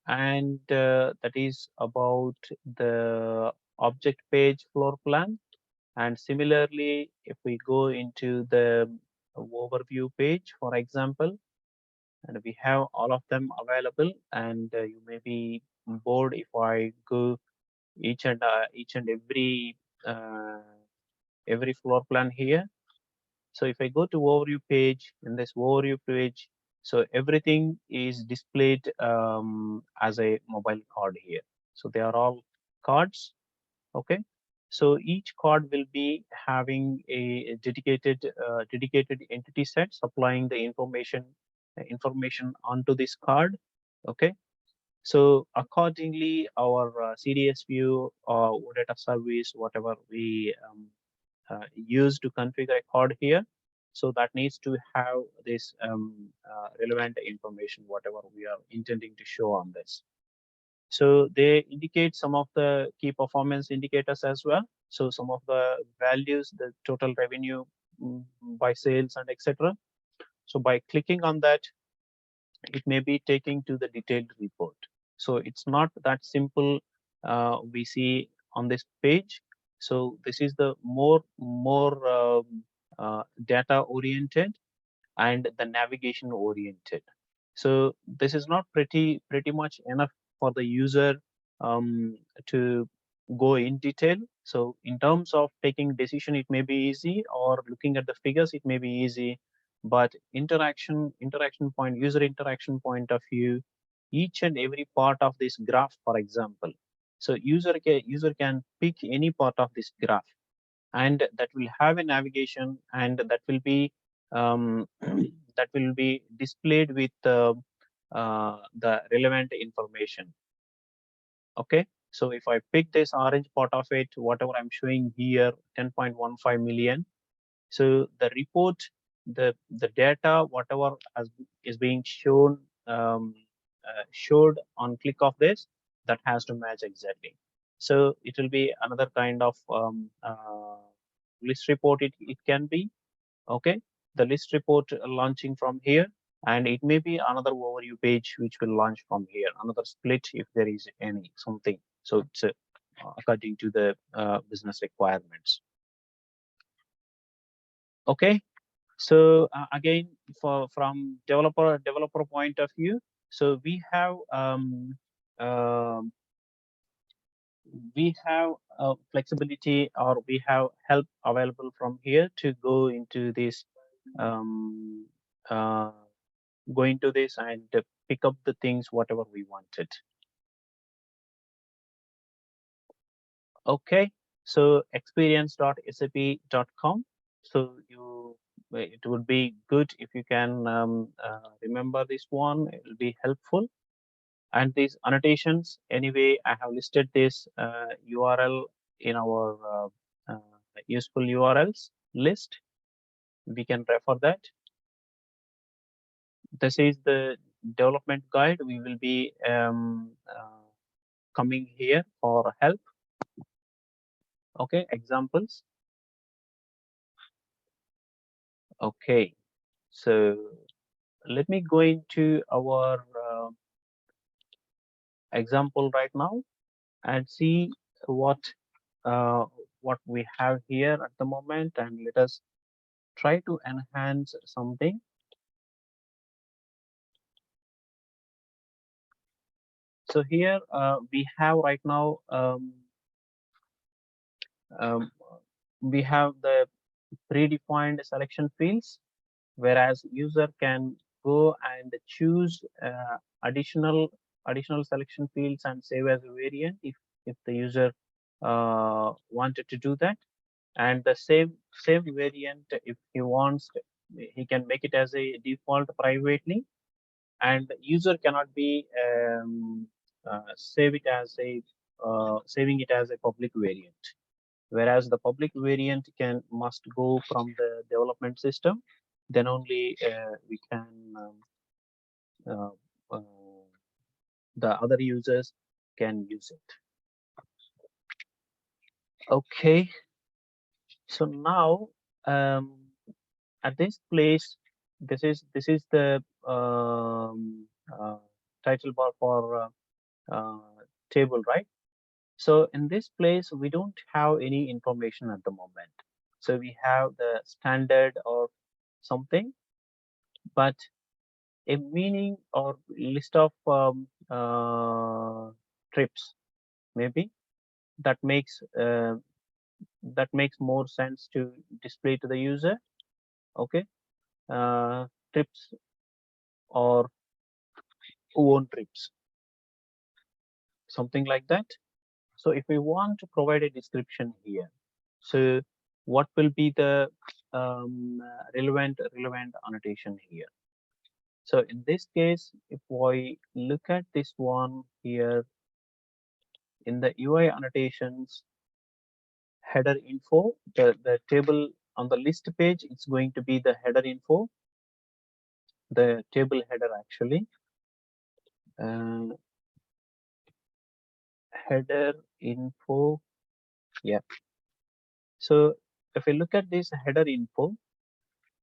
and that is about the object page floor plan. And similarly, if we go into the overview page, for example, and we have all of them available, and you may be bored if I go each and uh, every floor plan here. So if I go to overview page, in this overview page, so everything is displayed as a mobile card here. So they are all cards. Okay. So each card will be having a dedicated entity set supplying the information onto this card. Okay. So accordingly, our CDS view or data service, whatever we use to configure a card here, so that needs to have this relevant information, whatever we are intending to show on this. So they indicate some of the key performance indicators as well. So some of the values, the total revenue by sales and etc. So by clicking on that, it may be taking to the detailed report. So it's not that simple we see on this page. So this is the more data oriented and the navigation oriented. So this is not pretty much enough for the user um, to go in detail. So in terms of taking decision, it may be easy, or looking at the figures, it may be easy. But user interaction point of view, each and every part of this graph, for example. So user can pick any part of this graph, and that will have a navigation, and that will be that will be displayed with the relevant information. Okay, so if I pick this orange part of it, whatever I'm showing here, 10.15 million. So the report, the data, whatever is being shown, showed on click of this, that has to match exactly. So it will be another kind of list report. It can be okay. The list report launching from here, and it may be another overview page which will launch from here. Another split if there is any something. So it's according to the business requirements. Okay. So again, from developer point of view, so we have flexibility, or we have help available from here to go into this um, uh, go into this and pick up the things whatever we wanted. Okay, so experience.sap.com. So it would be good if you can remember this one. It will be helpful. And these annotations, anyway, I have listed this URL in our useful URLs list. We can refer that. This is the development guide. We will be coming here for help. Okay, examples. Okay, so let me go into our example right now and see what uh, what we have here at the moment, and let us try to enhance something. So here we have right now um, we have the predefined selection fields, whereas user can go and choose additional selection fields and save as a variant if the user wanted to do that. And the same variant, if he wants, he can make it as a default privately, and user cannot be saving it as a public variant, whereas the public variant must go from the development system, then only we can uh, uh, the other users can use it. Okay, so now at this place, this is the uh, title bar for table, right? So in this place, we don't have any information at the moment. So we have the standard or something, but a meaning or list of trips maybe that makes uh, that makes more sense to display to the user. Okay, trips or own trips, something like that. So if we want to provide a description here, so what will be the relevant annotation here? So in this case, if we look at this one here in the UI annotations header info, the table on the list page, it's going to be the header info, the table header actually, uh, header info. Yeah. So if we look at this header info,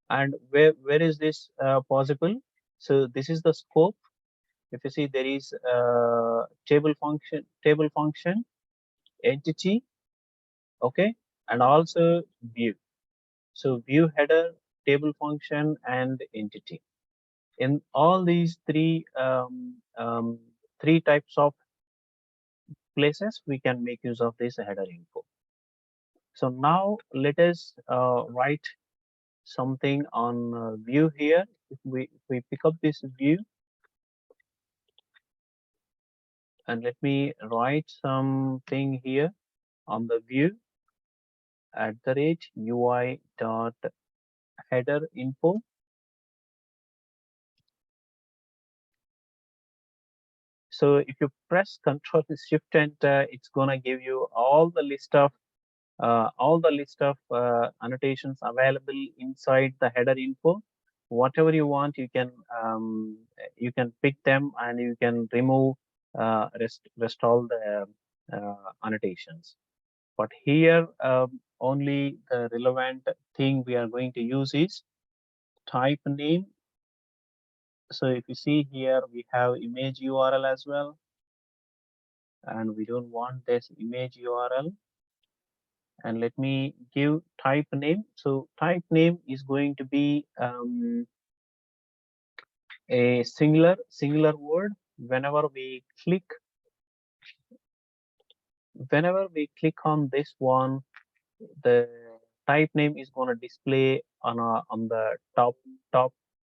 and where is this possible? So this is the scope. If you see, there is table function, entity, okay, and also view. So view header, table function, and entity. In all these three types of places, we can make use of this header info. So now let us write something on view here. If we pick up this view, and let me write something here on the view at the rate UI dot header info. So if you press Control Shift Enter, it's gonna give you all the list of annotations available inside the header info. Whatever you want, you can pick them and you can remove rest all the annotations. But here only the relevant thing we are going to use is type name. So if you see here, we have image URL as well, and we don't want this image URL. And let me give type name. So type name is going to be a singular word. Whenever we click on this one, the type name is going to display on the top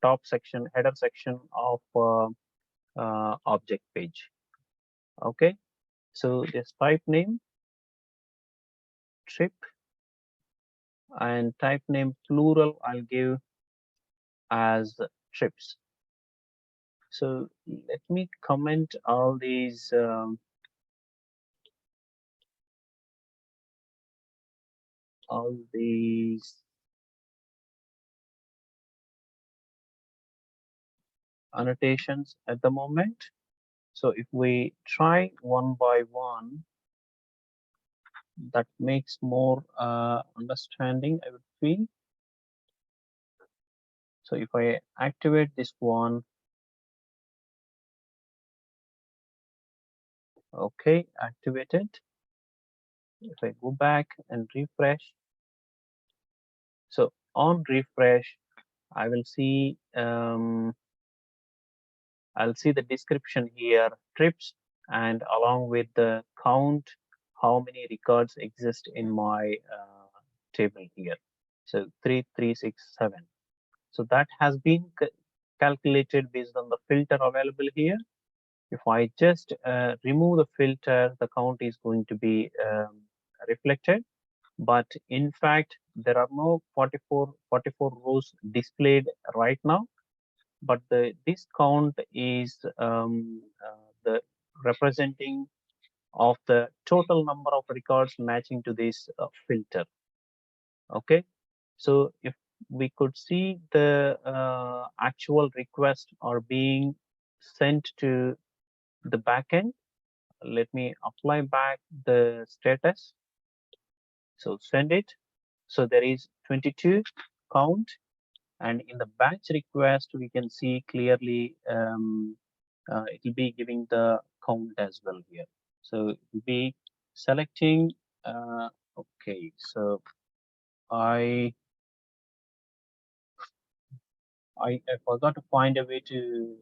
top section, header section of object page. Okay, so this type name trip, and type name plural I'll give as trips. So let me comment all these annotations at the moment. So if we try one by one, that makes more understanding, I would feel. So if I activate this one, okay, activated. If I go back and refresh, so on refresh, I will see I'll see the description here, trips, and along with the count, how many records exist in my table here. So 3367. So that has been calculated based on the filter available here. If I just remove the filter, the count is going to be reflected. But in fact, there are no 44 rows displayed right now. But this count is the representing of the total number of records matching to this filter. Okay, so if we could see the actual requests are being sent to the backend. Let me apply back the status. So send it. So there is 22 count, and in the batch request we can see clearly it will be giving the count as well here. So it will be selecting. Okay, so I I forgot to find a way to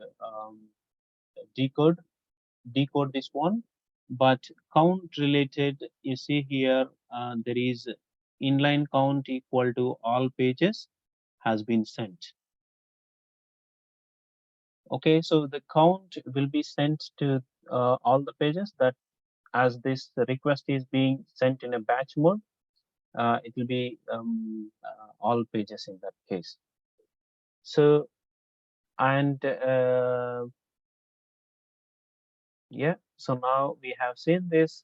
decode decode this one, but count related, you see here there is inline count equal to all pages has been sent. Okay, so the count will be sent to all the pages, that as this request is being sent in a batch mode, it will be all pages in that case. So, and yeah, so now we have seen this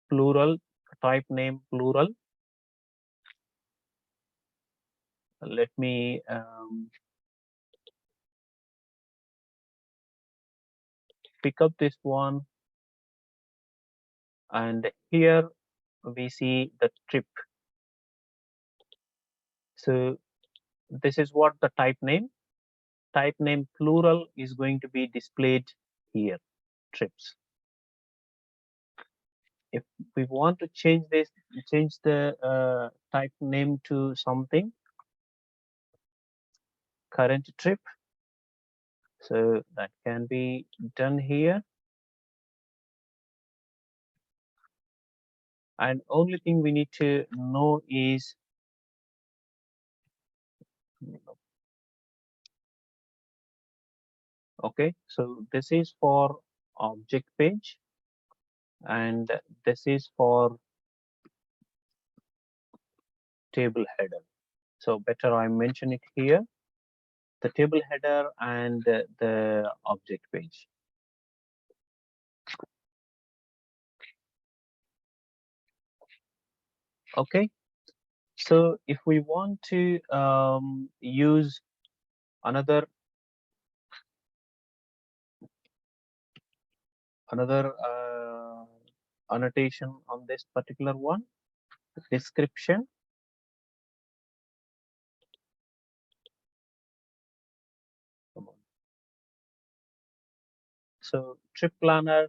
plural, type name plural. Let me pick up this one, and here we see the trip. So this is what the type name plural is going to be displayed here, trips. If we want to change the type name to something, current trip, so that can be done here. And only thing we need to know is okay, so this is for object page, and this is for table header. So better I mention it here, the table header and the object page. Okay, so if we want to use another annotation on this particular one, description. So trip planner,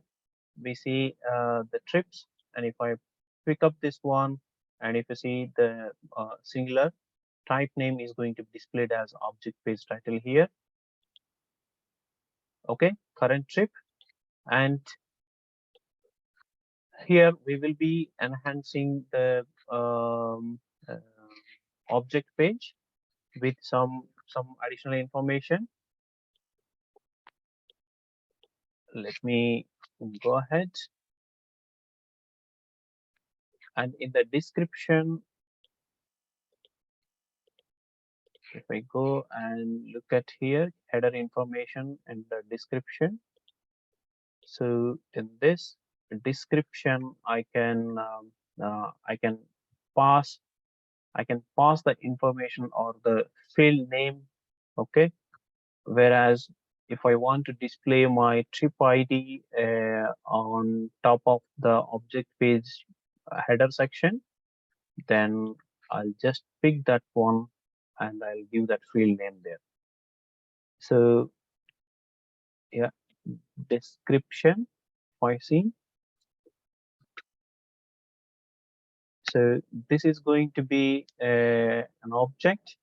we see the trips, and if I pick up this one, and if you see the singular, type name is going to be displayed as object page title here. Okay, current trip, and here we will be enhancing the uh, object page with some additional information. Let me go ahead, and in the description, if I go and look at here, header information and the description. So in this description, I can pass the information or the field name. Okay, whereas if I want to display my trip ID on top of the object page header section, then I'll just pick that one and I'll give that field name there. So yeah, description, I see. So this is going to be an object,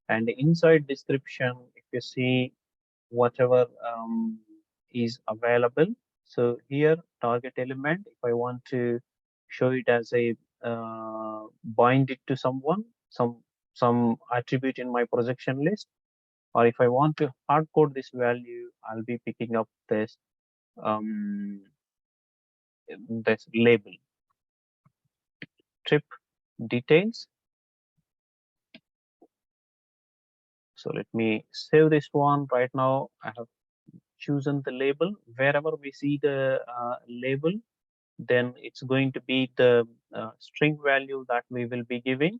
and inside description, if you see whatever is available. So here target element, if I want to show it as a bind it to someone, some attribute in my projection list, or if I want to hard code this value, I'll be picking up um, this label, trip details. So let me save this one. Right now I have chosen the label. Wherever we see the label, then it's going to be the string value that we will be giving.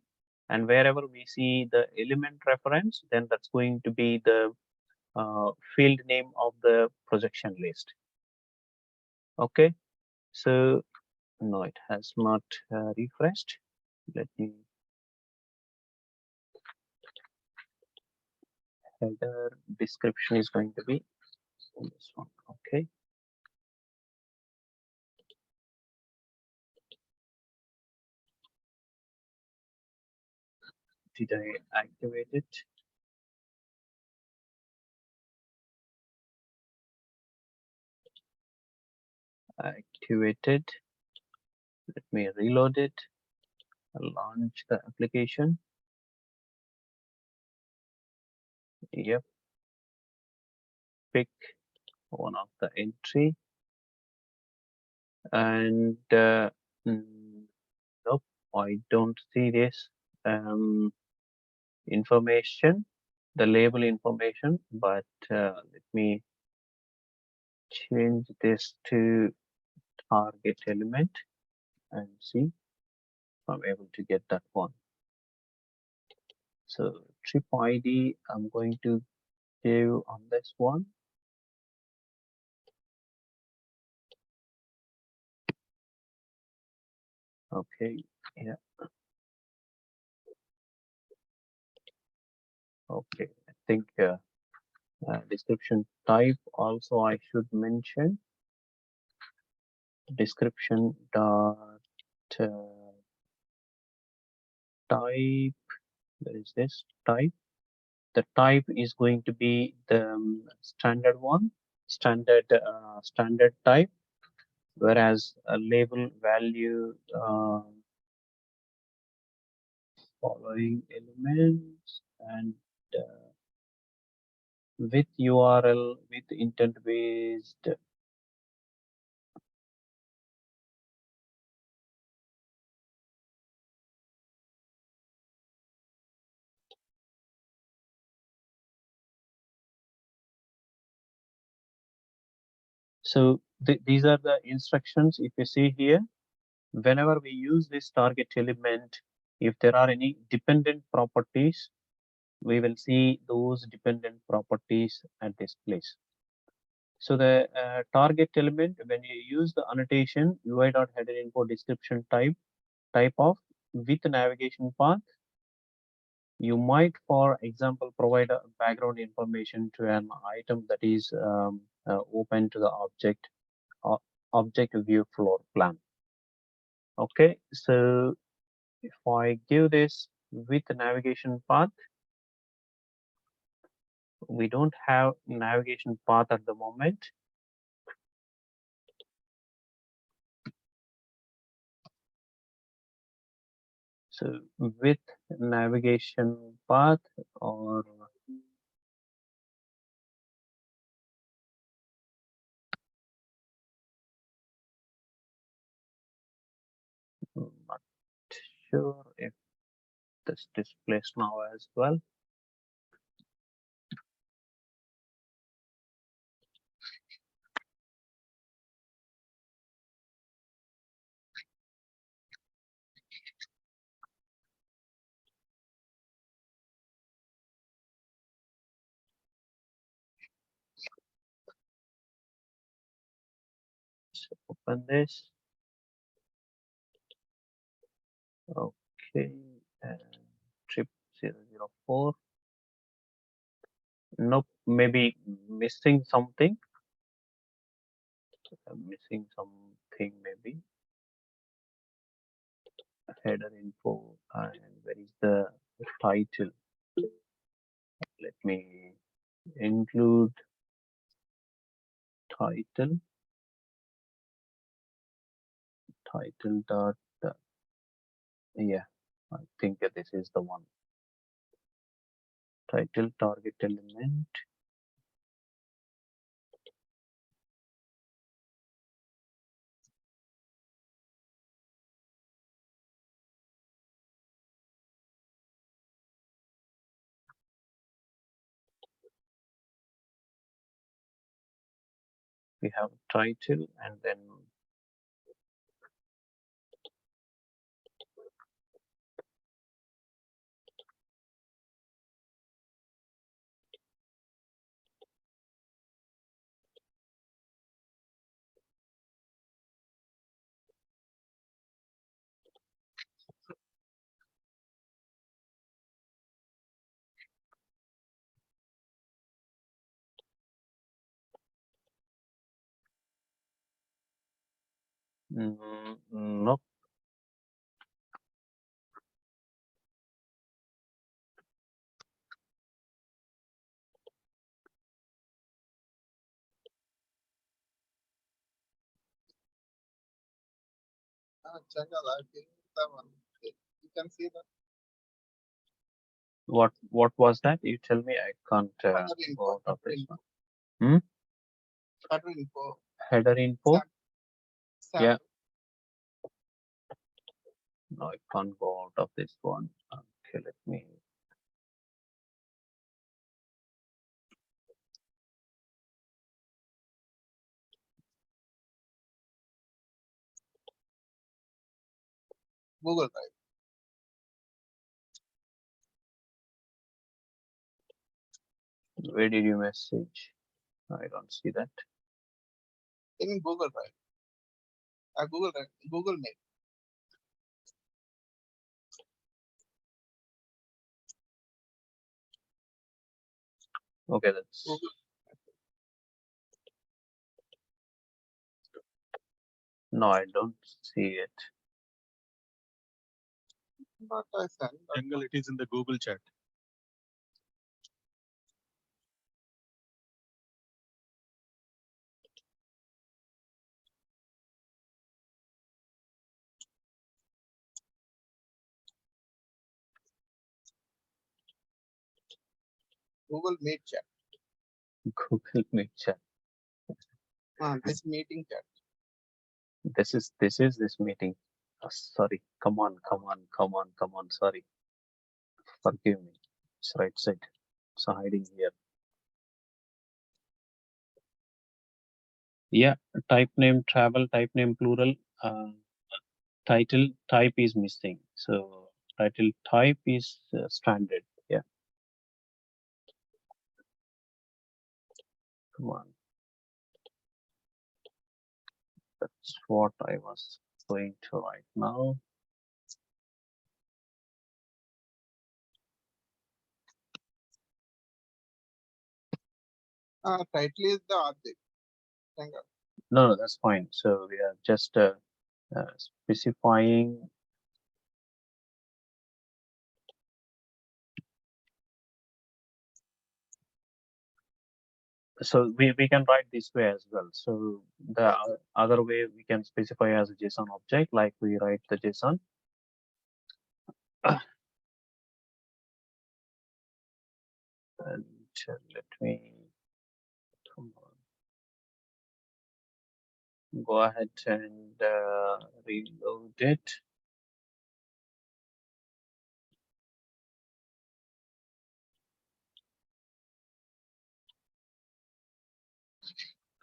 and wherever we see the element reference, then that's going to be the field name of the projection list. Okay, so no, it has not refreshed. Let me header description is going to be this one. Okay, did I activate it? Activated. Let me reload it. Launch the application. Yep, pick one of the entry, and nope, I don't see this information, the label information, but let me change this to target element and see if I'm able to get that one. So trip ID I'm going to give on this one. Okay, yeah, okay. I think description type also I should mention. Description dot type. Where is this type? The type is going to be the standard one, standard type, whereas a label value following elements and with URL with intent based. So these are the instructions. If you see here, whenever we use this target element, if there are any dependent properties, we will see those dependent properties at this place. So the target element, when you use the annotation UI.header.info description type of with navigation path, you might, for example, provide a background information to an item that is open to the object view floor plan. Okay, so if I give this with navigation path, we don't have navigation path at the moment. So with navigation path, or not sure if this displays now as well. So open this. Okay, trip 004. Nope, maybe missing something. Missing something maybe. Header info, and where is the title? Let me include title dot yeah, I think this is the one. Title target element. We have title, and then Nope. Changal, I think the one. You can see that What was that? You tell me. I can't header go info. out of Header this info. one. Hmm? Header info. Header info. Sample. Yeah. No, I can't go out of this one. Okay, let me. Google Drive. Where did you message? I don't see that. In Google Drive. Google Drive. Google Mail. Okay, that's. Google. No, I don't see it. But I send. Jungle, it is in the Google chat. Google Meet chat. Google Meet chat. This meeting chat. This is this meeting. Sorry. Come on. Sorry. Forgive me. It's right side. It's hiding here. Yeah. Type name travel. Type name plural. Title type is missing. So title type is standard. Yeah. Come on. That's what I was going to write now. Title is the object. Changal. No, that's fine. So we are just specifying. So we can write this way as well. So the other way we can specify as a JSON object, like we write the JSON. And let me come on. Go ahead and reload it.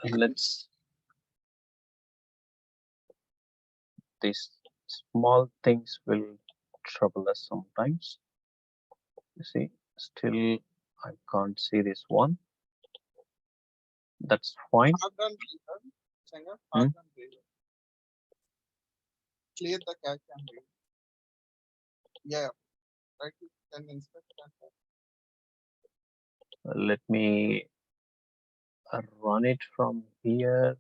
And let's. These small things will trouble us sometimes. You see, still I can't see this one. That's fine. Hard and reader. Changal. Hmm? Hard and reader. Clear the cache and read. Yeah. Right. Then inspect that. Let me run it from here.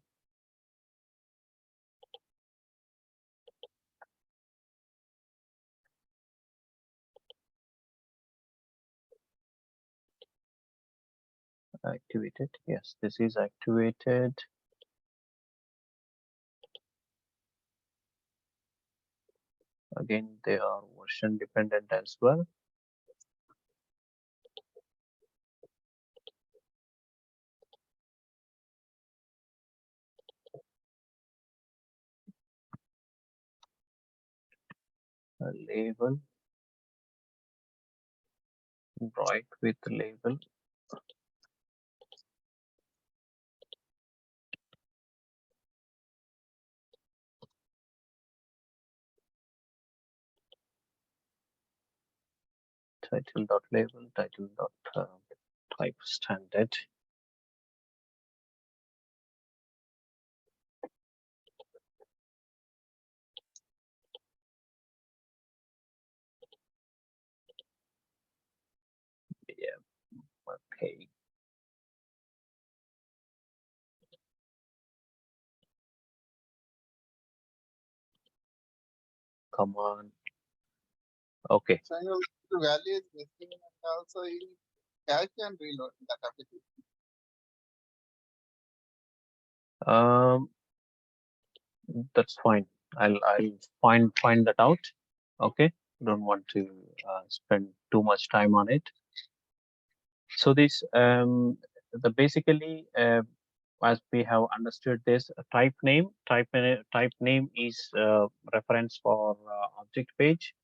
Activated. Yes, this is activated. Again, they are version dependent as well. A label, right with label. Title dot label, title dot type standard. Yeah, okay. come on. Okay. So the value is missing, and also you cache and reload that application. That's fine. I'll find that out. Okay. Don't want to spend too much time on it. So this the basically as we have understood this type name is reference for object page,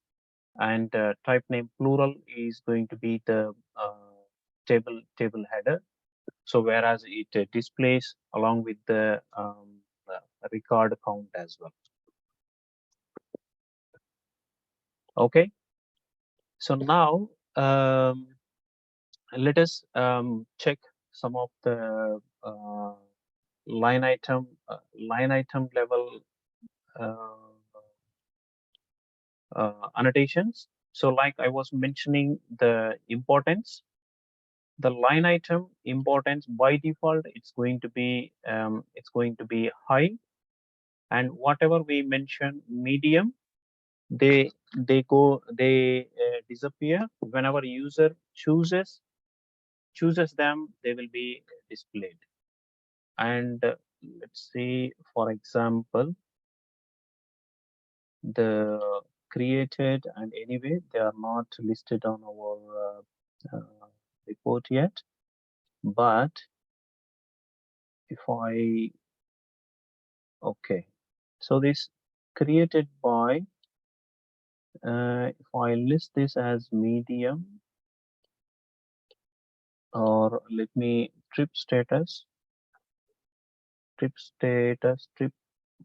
and type name plural is going to be the table header. So whereas it displays along with the record count as well. Okay. So now let us check some of the line item level uh, annotations. So like I was mentioning the importance, the line item importance by default it's going to be high, and whatever we mention medium, they disappear whenever user chooses them, they will be displayed. And let's see, for example, the created, and anyway they are not listed on our report yet, but if I okay, so this created by if I list this as medium, or let me trip status, trip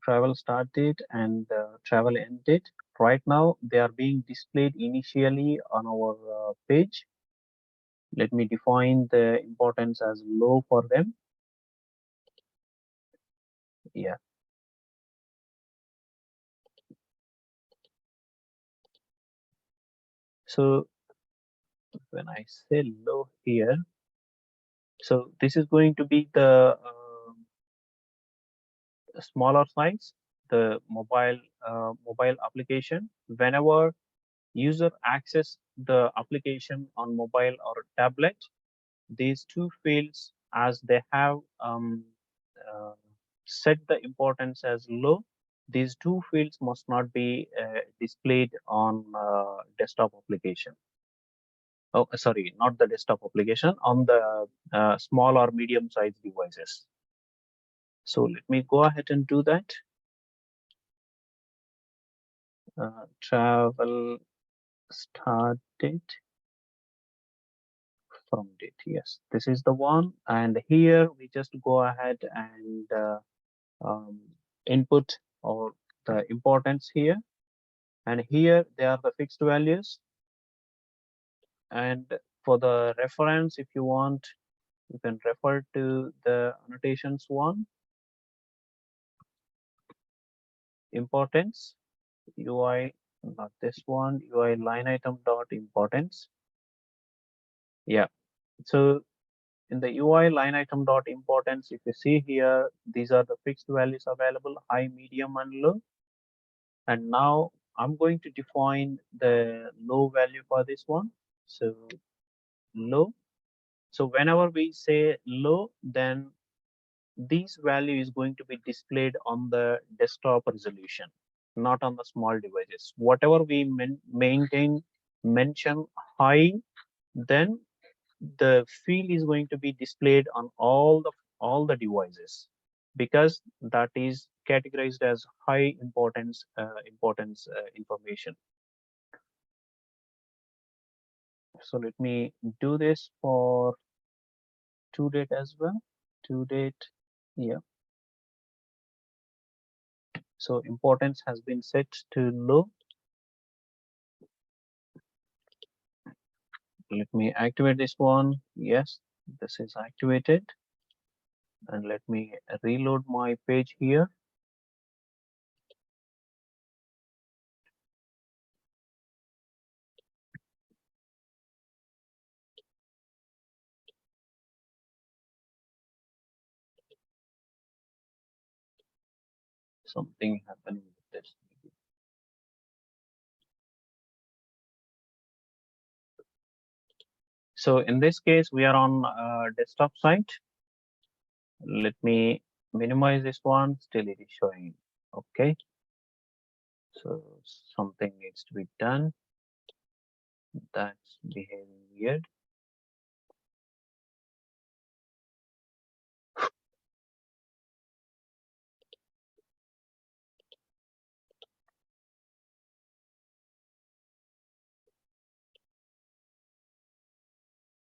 travel start date, and travel end date. Right now they are being displayed initially on our page. Let me define the importance as low for them. Yeah. So when I say low here, so this is going to be the smaller size, the mobile application. Whenever user access the application on mobile or tablet, these two fields, as they have uh, set the importance as low, these two fields must not be displayed on desktop application. Oh, sorry, not the desktop application, on the small or medium sized devices. So let me go ahead and do that. Travel start date from date. Yes, this is the one. And here we just go ahead and um, input or the importance here. And here they are the fixed values. And for the reference, if you want, you can refer to the annotations one. Importance UI, not this one, UI line item dot importance. Yeah. So in the UI line item dot importance, if you see here, these are the fixed values available: high, medium, and low. And now I'm going to define the low value for this one. So low. So whenever we say low, then this value is going to be displayed on the desktop resolution, not on the small devices. Whatever we mention high, then the field is going to be displayed on all the devices, because that is categorized as high importance information. So let me do this for to date as well. To date, yeah. So importance has been set to low. Let me activate this one. Yes, this is activated. And let me reload my page here. Something happened with this. So in this case, we are on desktop site. Let me minimize this one. Still, it is showing. Okay. So something needs to be done. That's behaving weird.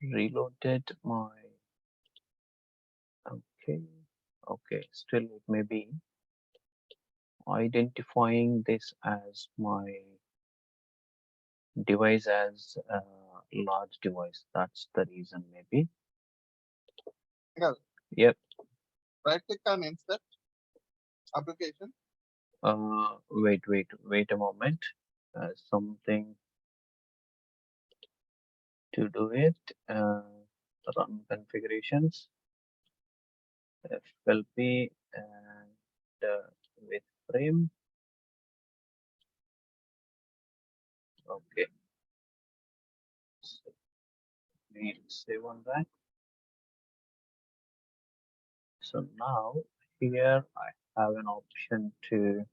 Reloaded my. Okay. Still, it may be identifying this as my device as a large device. That's the reason, maybe. Yeah. Yep. Right click on insert application. Wait a moment. Something to do it. Run configurations. FLP and with frame. Okay. So we save on that. So now here I have an option to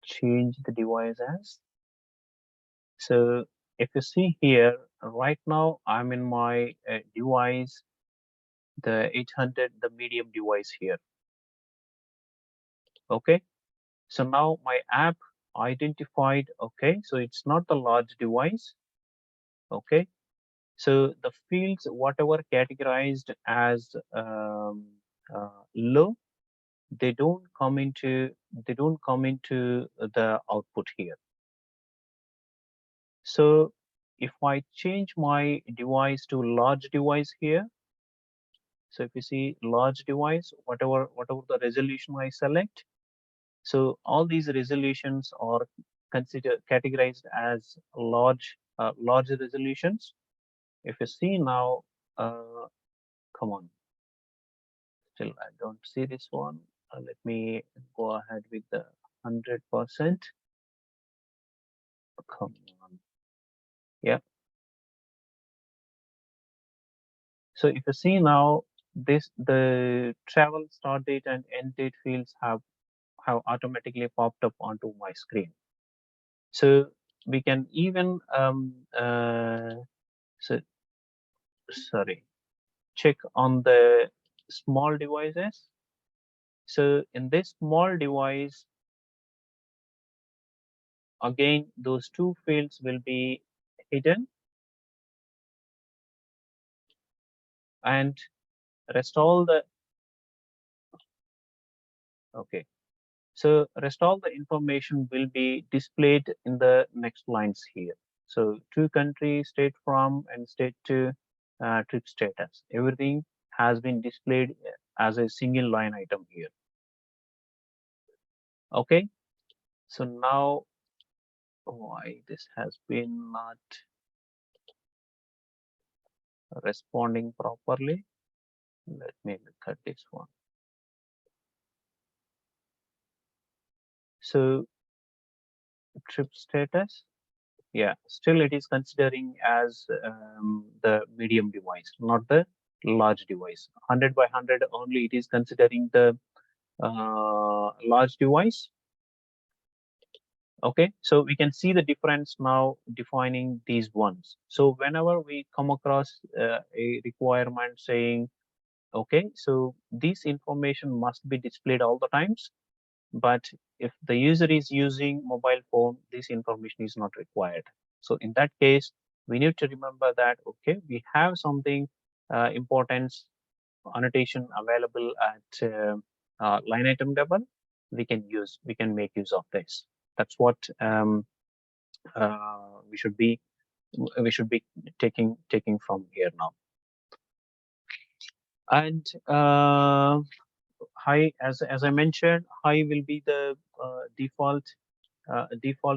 change the device as. So if you see here, right now I'm in my device, the 800, the medium device here. Okay. So now my app identified. Okay. So it's not the large device. Okay. So the fields, whatever categorized as low, they don't come into the output here. So if I change my device to large device here, so if you see large device, whatever the resolution I select, so all these resolutions are categorized as large resolutions. If you see now, come on, still I don't see this one. Let me go ahead with the 100%. Come on. Yeah. So if you see now, the travel start date and end date fields have automatically popped up onto my screen. So we can even so sorry, check on the small devices. So in this small device, again those two fields will be hidden, and rest all the okay. So rest all the information will be displayed in the next lines here. So to country, state from, and state to trip status. Everything has been displayed as a single line item here. Okay. So now why this has been not responding properly? Let me look at this one. So trip status. Yeah, still it is considering as the medium device, not the large device. 100 by 100 only it is considering the large device. Okay, so we can see the difference now defining these ones. So whenever we come across a requirement saying, okay, so this information must be displayed all the times, but if the user is using mobile phone, this information is not required. So in that case, we need to remember that, okay, we have something importance annotation available at line item level. We can make use of this. That's what we should be taking from here now. And high, as I mentioned, high will be the default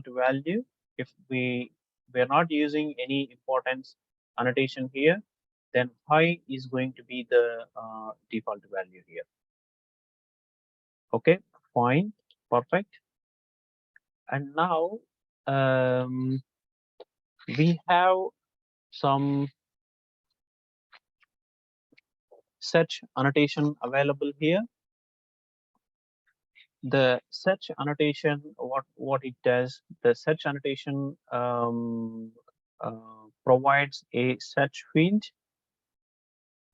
value. If we're not using any importance annotation here, then high is going to be the default value here. Okay, fine, perfect. And now we have some search annotation available here. The search annotation, what it does, the search annotation provides a search field.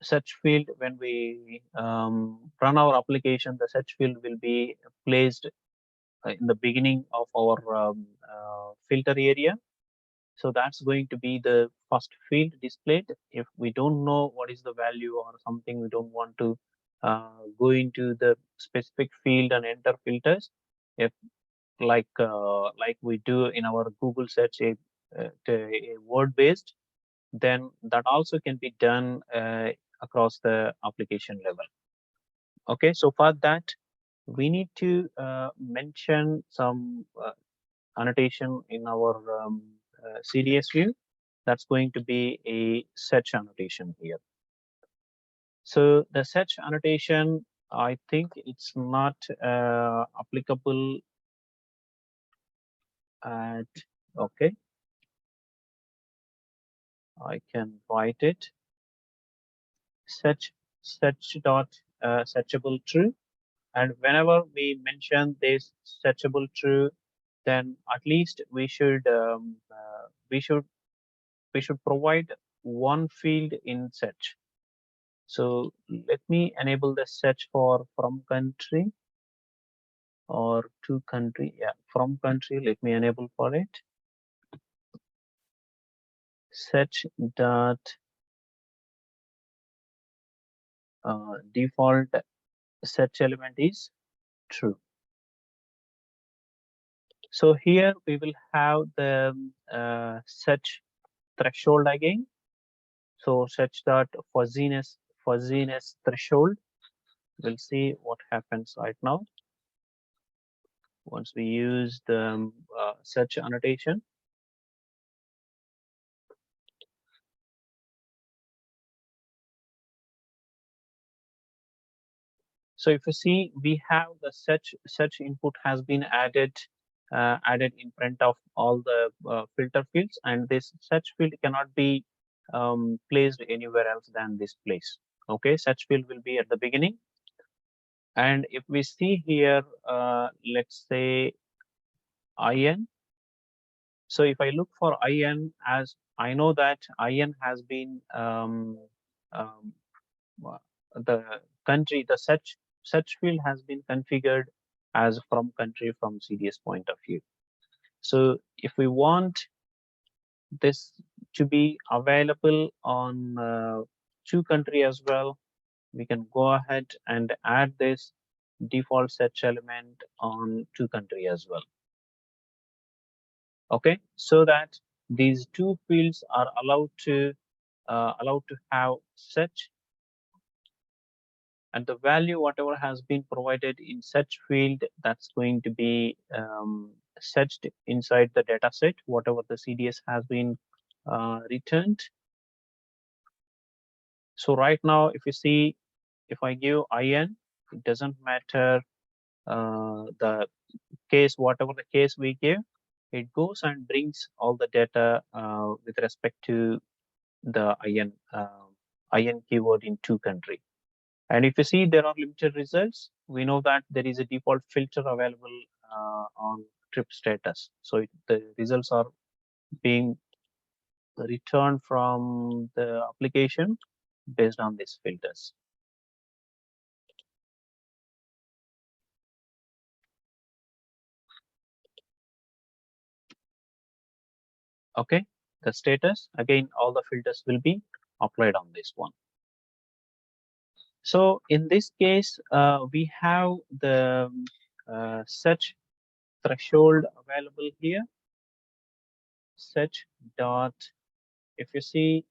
Search field, when we run our application, the search field will be placed in the beginning of our filter area. So that's going to be the first field displayed. If we don't know what is the value or something, we don't want to go into the specific field and enter filters. If like we do in our Google search, a word based, then that also can be done across the application level. Okay, so for that we need to mention some annotation in our CDS view. That's going to be a search annotation here. So the search annotation, I think it's not applicable at, okay, I can write it. Search dot searchable true, and whenever we mention this searchable true, then at least we should we should provide one field in search. So let me enable the search for from country or to country. Yeah, from country, let me enable for it. Search dot default search element is true. So here we will have the search threshold again. So search dot fuzziness threshold. We'll see what happens right now once we use the search annotation. So if you see, we have the search input has been added in front of all the filter fields, and this search field cannot be placed anywhere else than this place. Okay, search field will be at the beginning, and if we see here, let's say IN. So if I look for IN, as I know that IN has been um, the country, the search field has been configured as from country from CDS point of view. So if we want this to be available on to country as well, we can go ahead and add this default search element on to country as well. Okay, so that these two fields are allowed to have search, and the value whatever has been provided in search field, that's going to be searched inside the data set, whatever the CDS has been returned. So right now, if you see, if I give IN, it doesn't matter the case, whatever the case we give, it goes and brings all the data with respect to the IN keyword in to country. And if you see there are limited results, we know that there is a default filter available on trip status. So the results are being returned from the application based on these filters. Okay, the status, again, all the filters will be applied on this one. So in this case, we have the search threshold available here. Search dot, if you see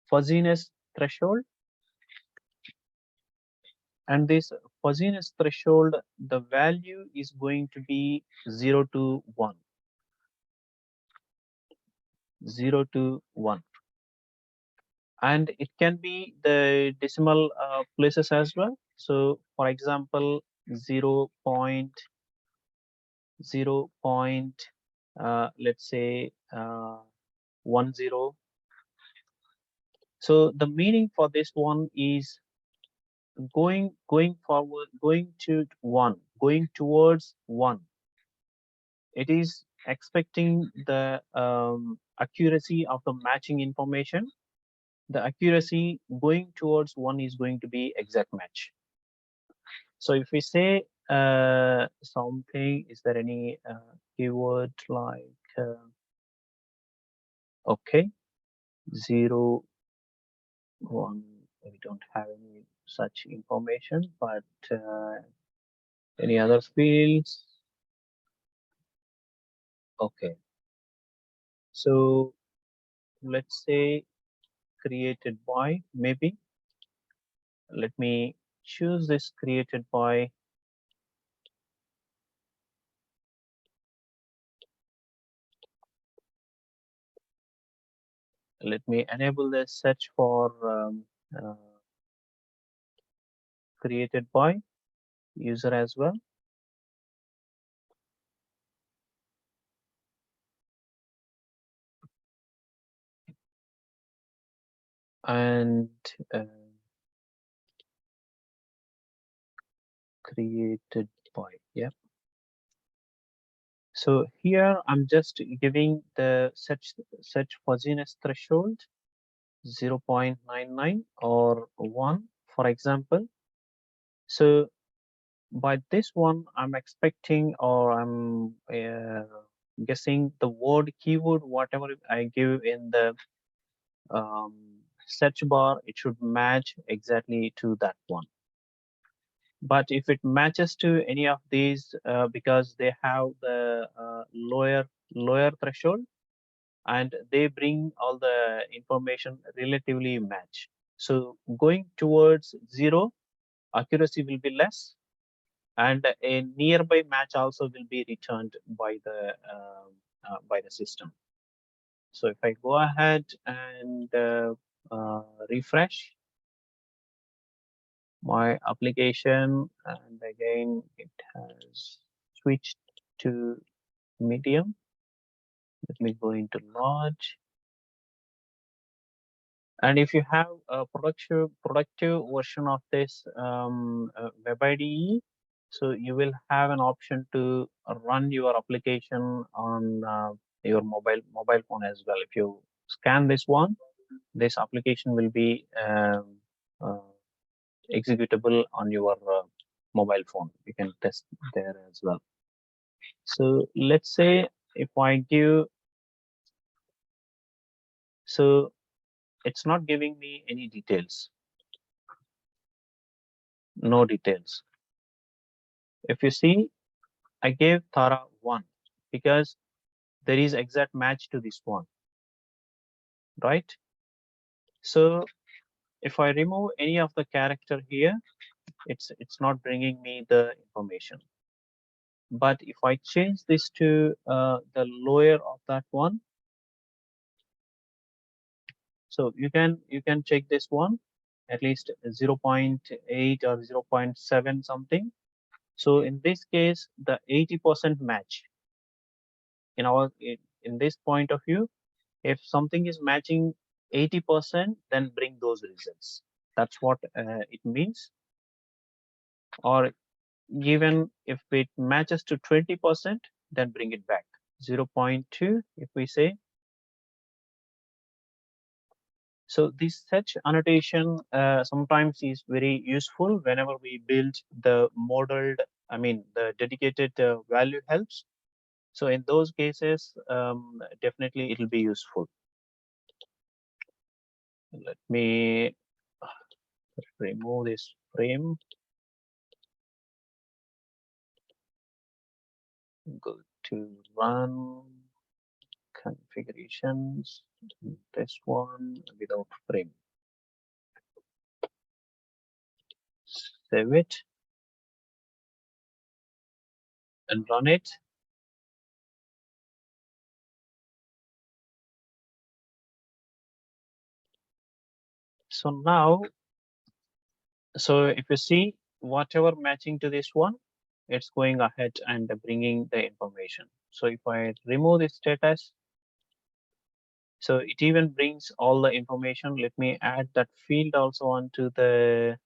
fuzziness threshold, and this fuzziness threshold, the value is going to be 0 to 1. 0 to 1. And it can be the decimal places as well. So for example, 0 0.0 let's say 10. So the meaning for this one is going forward, going to 1, going towards 1. It is expecting the accuracy of the matching information. The accuracy going towards 1 is going to be exact match. So if we say something, is there any keyword like okay, 0, 1? We don't have any such information, but any other fields? Okay, so let's say created by, maybe. Let me choose this created by. Let me enable the search for uh, created by user as well. And created by, yeah. So here I'm just giving the search fuzziness threshold 0.99 or 1, for example. So by this one, I'm expecting, or I'm guessing the word keyword, whatever I give in the search bar, it should match exactly to that one. But if it matches to any of these, because they have the lower threshold, and they bring all the information relatively match. So going towards 0, accuracy will be less, and a nearby match also will be returned by the system. So if I go ahead and refresh my application, and again it has switched to medium. Let me go into large. And if you have a productive version of this web IDE, so you will have an option to run your application on your mobile phone as well. If you scan this one, this application will be uh, executable on your mobile phone. You can test there as well. So let's say if I give, so it's not giving me any details, no details. If you see, I gave Tara 1 because there is exact match to this one, right? So if I remove any of the character here, it's not bringing me the information. But if I change this to the lower of that one, so you can check this one, at least 0.8 or 0.7 something. So in this case, the 80% match. In this point of view, if something is matching 80%, then bring those results. That's what it means. Or even if it matches to 20%, then bring it back 0.2 if we say. So this such annotation sometimes is very useful whenever we build the modeled, the dedicated value helps. So in those cases, definitely it will be useful. Let me remove this frame. Go to run configurations, test one without frame. Save it and run it. So now, so if you see whatever matching to this one, it's going ahead and bringing the information. So if I remove this status, So it even brings all the information. Let me add that field also onto the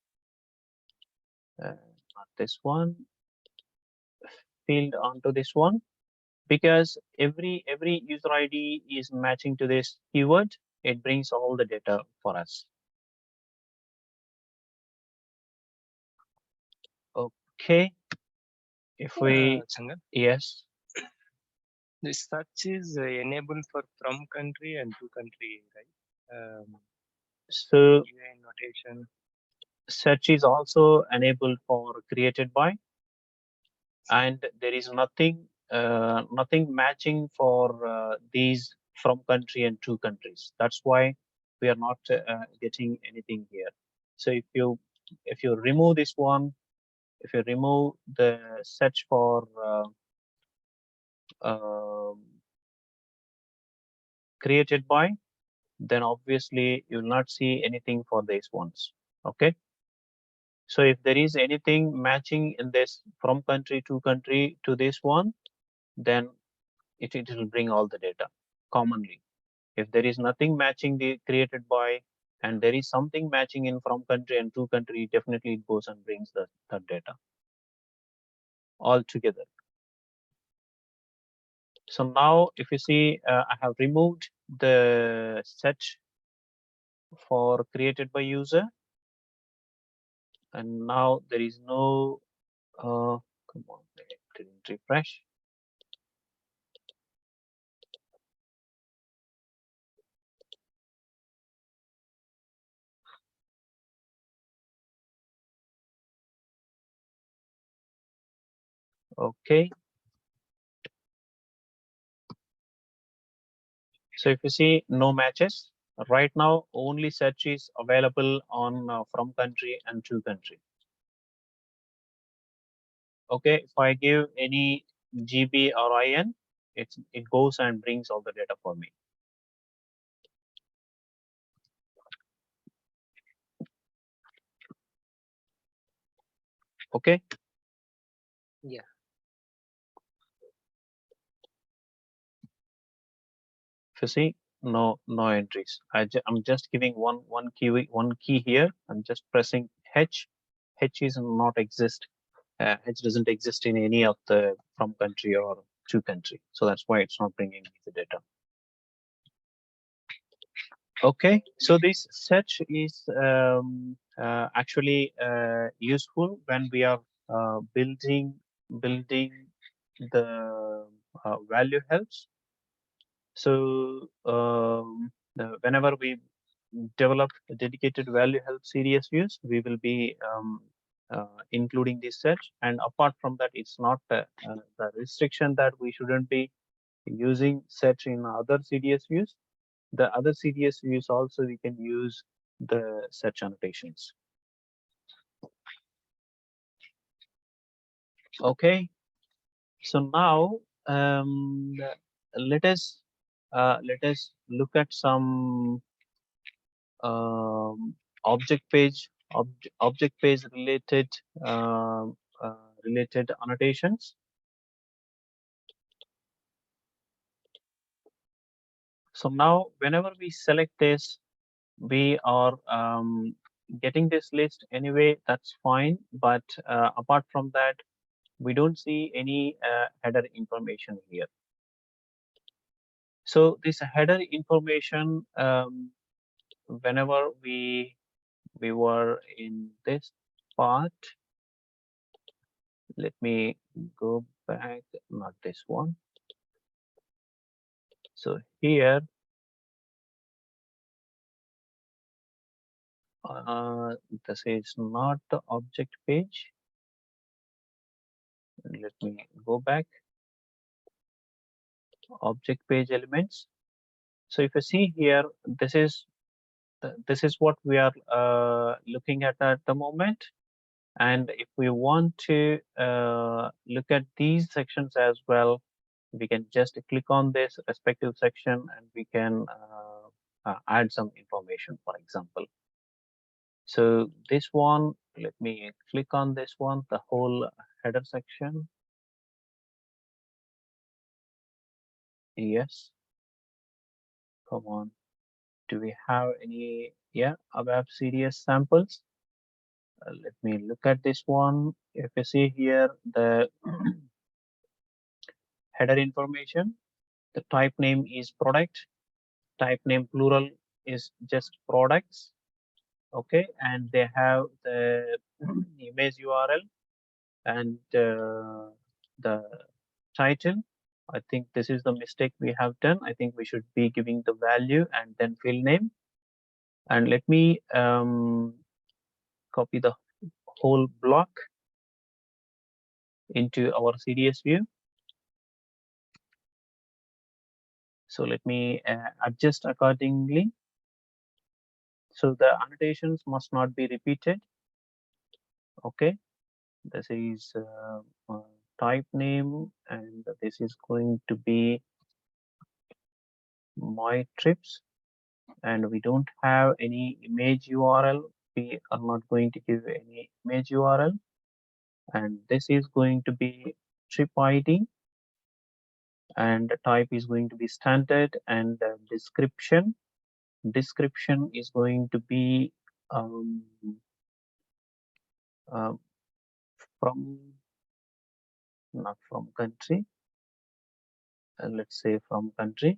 not this one field onto this one, because every user ID is matching to this keyword. It brings all the data for us. Okay, if we Changan, yes, this search is enabled for from country and to country, right? so UI notation. search is also enabled for created by, and there is nothing matching for these from country and to countries. That's why we are not getting anything here. So if you remove this one, if you remove the search for um created by, then obviously you will not see anything for these ones. Okay, so if there is anything matching in this from country to this one, then it will bring all the data commonly. If there is nothing matching the created by, and there is something matching in from country and to country, definitely it goes and brings the data all together. So now if you see, I have removed the search for created by user, and now there is no come on, it didn't refresh. Okay, so if you see no matches right now, only search is available on from country and to country. Okay, if I give any GB or IN, it goes and brings all the data for me. Okay. Yeah. If you see, no entries. I'm just giving one key here. I'm just pressing H. H is not exist. H doesn't exist in any of the from country or to country. So that's why it's not bringing me the data. Okay, so this search is actually useful when we are building the value helps. So whenever we develop a dedicated value help series views, we will be including this search. And apart from that, it's not the restriction that we shouldn't be using search in other CDS views. The other CDS views also we can use the search annotations. Okay, so now let us look at some object page related related annotations. So now whenever we select this, we are getting this list anyway, that's fine. But apart from that, we don't see any header information here. So this header information, whenever we were in this part, let me go back, not this one. So here, this is not the object page. Let me go back. Object page elements. So if you see here, this is what we are looking at the moment. And if we want to look at these sections as well, we can just click on this respective section and we can add some information, for example. So this one, let me click on this one, the whole header section. Yes. Come on. Do we have any? Yeah, ABAP CDS samples. Let me look at this one. If you see here the header information, the type name is product, type name plural is just products. Okay, and they have the image URL and the title. I think this is the mistake we have done. I think we should be giving the value and then field name. And let me copy the whole block into our CDS view. So let me adjust accordingly. So the annotations must not be repeated. Okay, this is type name, and this is going to be my trips, and we don't have any image URL. We are not going to give any image URL, and this is going to be trip ID, and the type is going to be standard, and description is going to be um, uh, from not from country, let's say from country,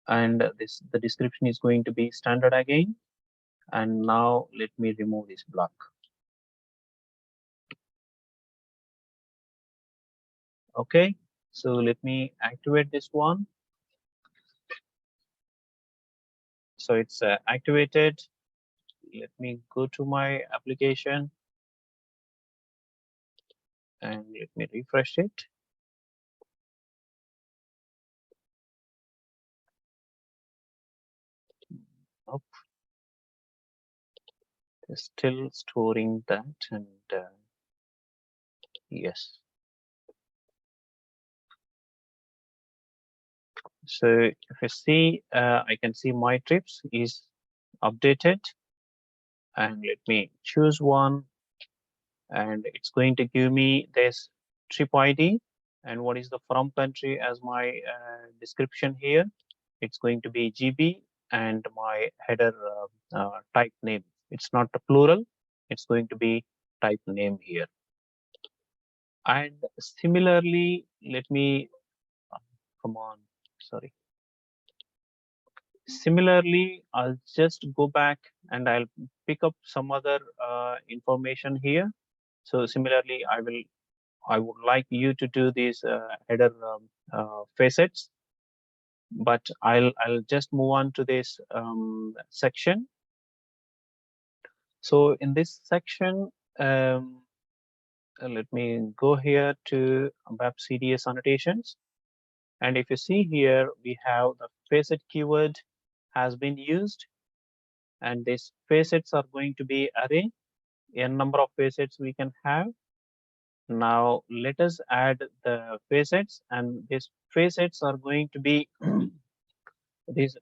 and the description is going to be standard again. And now let me remove this block. Okay, so let me activate this one. So it's activated. Let me go to my application and let me refresh it. Nope, it's still storing that, and yes. So if you see, I can see my trips is updated, and let me choose one, and it's going to give me this trip ID and what is the from country as my description here. It's going to be GB, and my header type name. It's not a plural. It's going to be type name here. And similarly, let me come on. Sorry. Similarly, I'll just go back and I'll pick up some other information here. So similarly, I would like you to do these header facets, but I'll just move on to this section. So in this section, let me go here to ABAP CDS annotations. And if you see here, we have the facet keyword has been used, and these facets are going to be array, n number of facets we can have. Now let us add the facets, and these facets are going to be these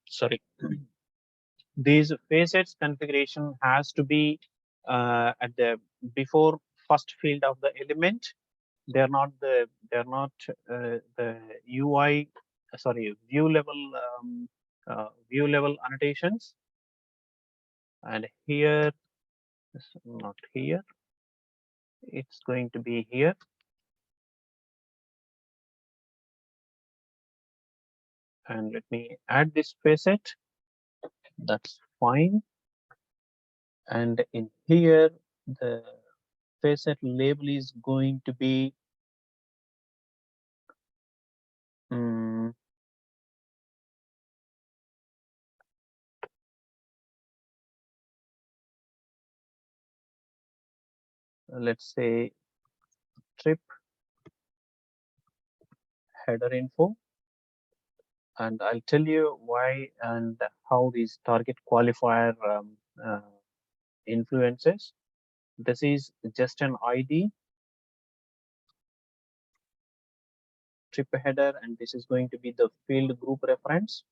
sorry, these facets configuration has to be at the before first field of the element. They're not the UI view level annotations, and here not here, it's going to be here. And let me add this facet. That's fine. And in here, the facet label is going to be let's say trip header info, and I'll tell you why and how these target qualifier influences. This is just an ID trip header, and this is going to be the field group reference.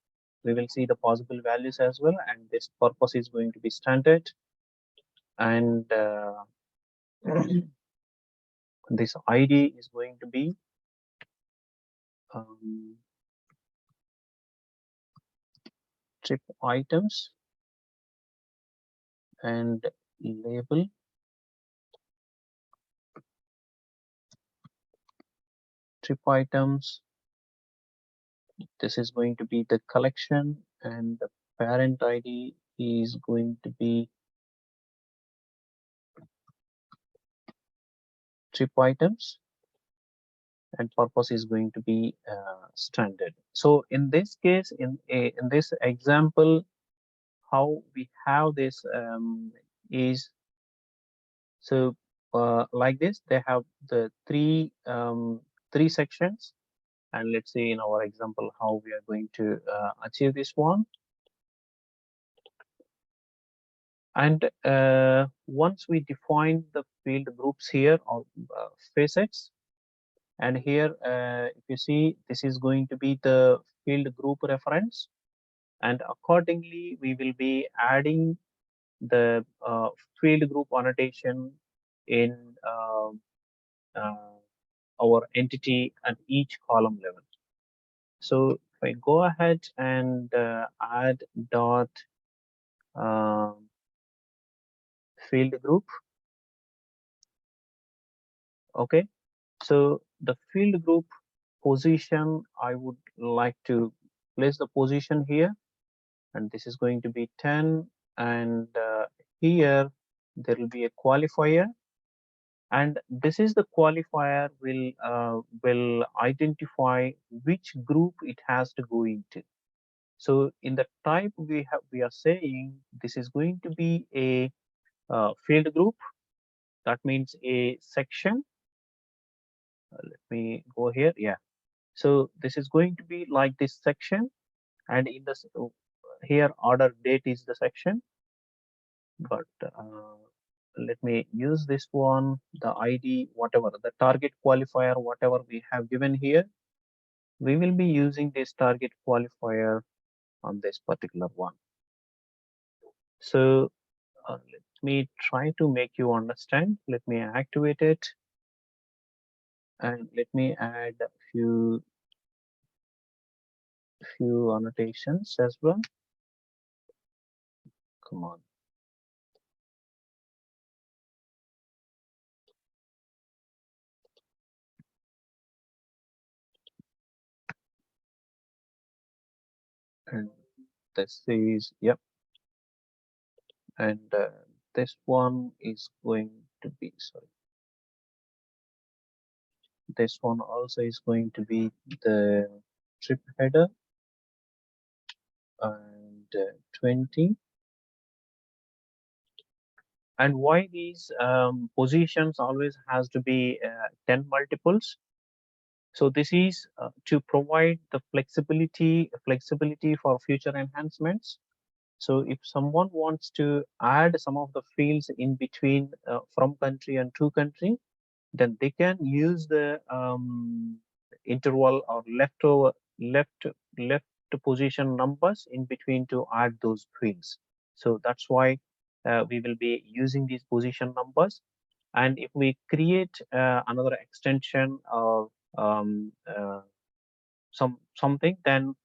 We will see the possible values as well, and this purpose is going to be standard, and this ID is going to be trip items and label trip items. This is going to be the collection, and the parent ID is going to be trip items, and purpose is going to be standard. So in this case, in this example, how we have this is so like this. They have the three sections, and let's see in our example how we are going to achieve this one. And once we define the field groups here, or facets, and here if you see, this is going to be the field group reference, and accordingly we will be adding the field group annotation in uh, our entity at each column level. So if I go ahead and add dot field group, okay, so the field group position, I would like to place the position here, and this is going to be 10, and here there will be a qualifier, and this is the qualifier will identify which group it has to go into. So in the type we are saying this is going to be a field group. That means a section. Let me go here. Yeah. So this is going to be like this section, and in this here order date is the section, but let me use this one, the ID, whatever the target qualifier, whatever we have given here, we will be using this target qualifier on this particular one. So let me try to make you understand. Let me activate it, and let me add a few annotations as well. Come on. And this is, yep, and this one is going to be, sorry, this one also is going to be the trip header, and 20. And why these positions always has to be 10 multiples? So this is to provide the flexibility for future enhancements. So if someone wants to add some of the fields in between from country and to country, then they can use the interval or left position numbers in between to add those fields. So that's why we will be using these position numbers. And if we create another extension or something, then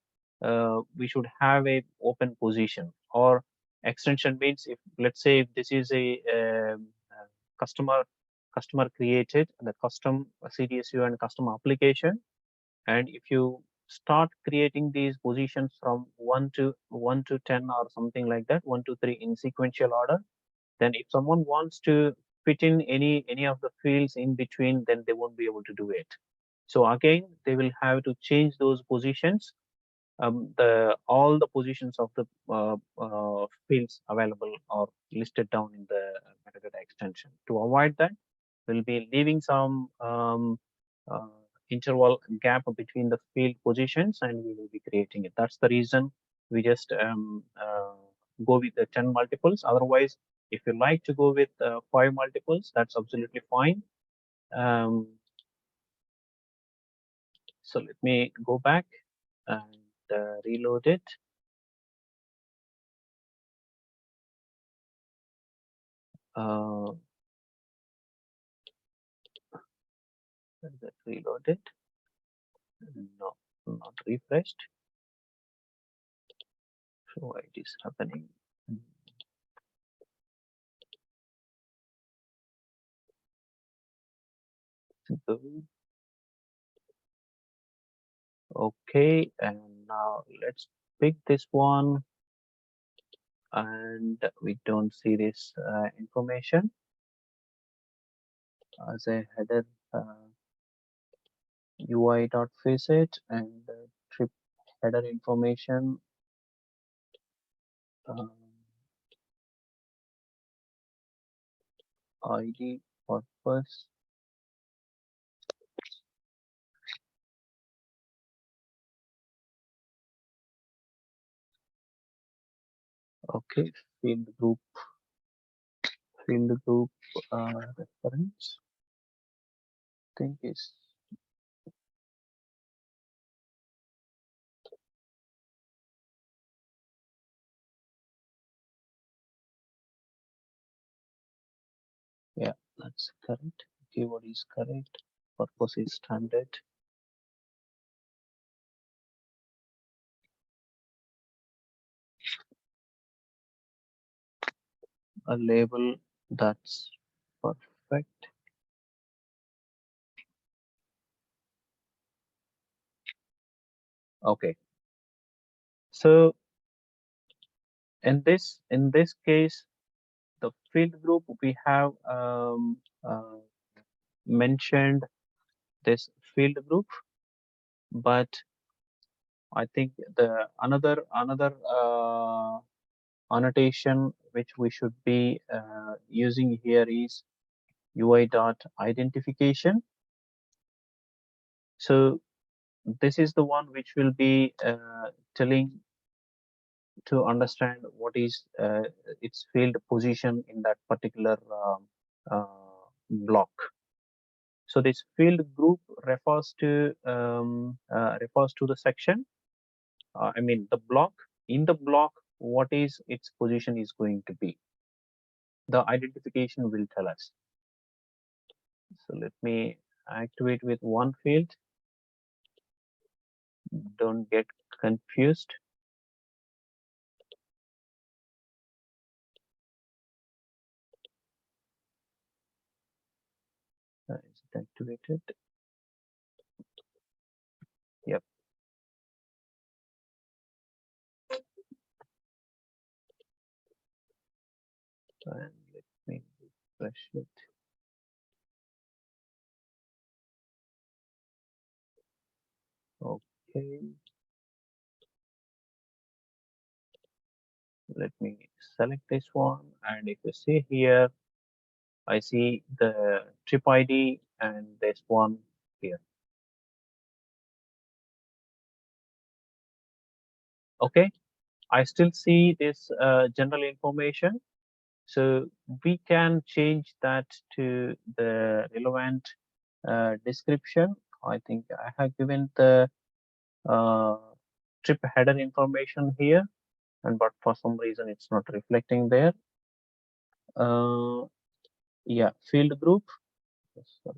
we should have a open position, or extension means, if let's say if this is a customer created the custom CDSU and custom application, and if you start creating these positions from 1 to 10 or something like that, 1 to 3 in sequential order, then if someone wants to fit in any of the fields in between, then they won't be able to do it. So again, they will have to change those positions, all the positions of the fields available are listed down in the metadata extension. To avoid that, we'll be leaving some uh, interval gap between the field positions, and we will be creating it. That's the reason we just go with the 10 multiples. Otherwise, if you like to go with 5 multiples, that's absolutely fine. So let me go back and reload it. Is that reloaded? No, not refreshed. why it is happening. Good. Okay, and now let's pick this one, and we don't see this information as a header UI.facet and trip header information. Um, ID purpose. Okay, field group reference. I think is yeah, that's correct. Keyword is correct. Purpose is standard. A label, that's perfect. Okay, so in this case, the field group we have mentioned this field group, but I think the another annotation which we should be using here is UI dot identification. So this is the one which will be telling to understand what is its field position in that particular block. So this field group refers to the section. I mean the block. In the block, what is its position is going to be. The identification will tell us. So let me activate with one field. Don't get confused. Is it activated? Yep. And let me refresh it. Okay. Let me select this one, and if you see here, I see the trip ID and this one here. Okay, I still see this general information, so we can change that to the relevant description. I think I have given the uh, trip header information here, and but for some reason it's not reflecting there. Yeah, field group. Sorry.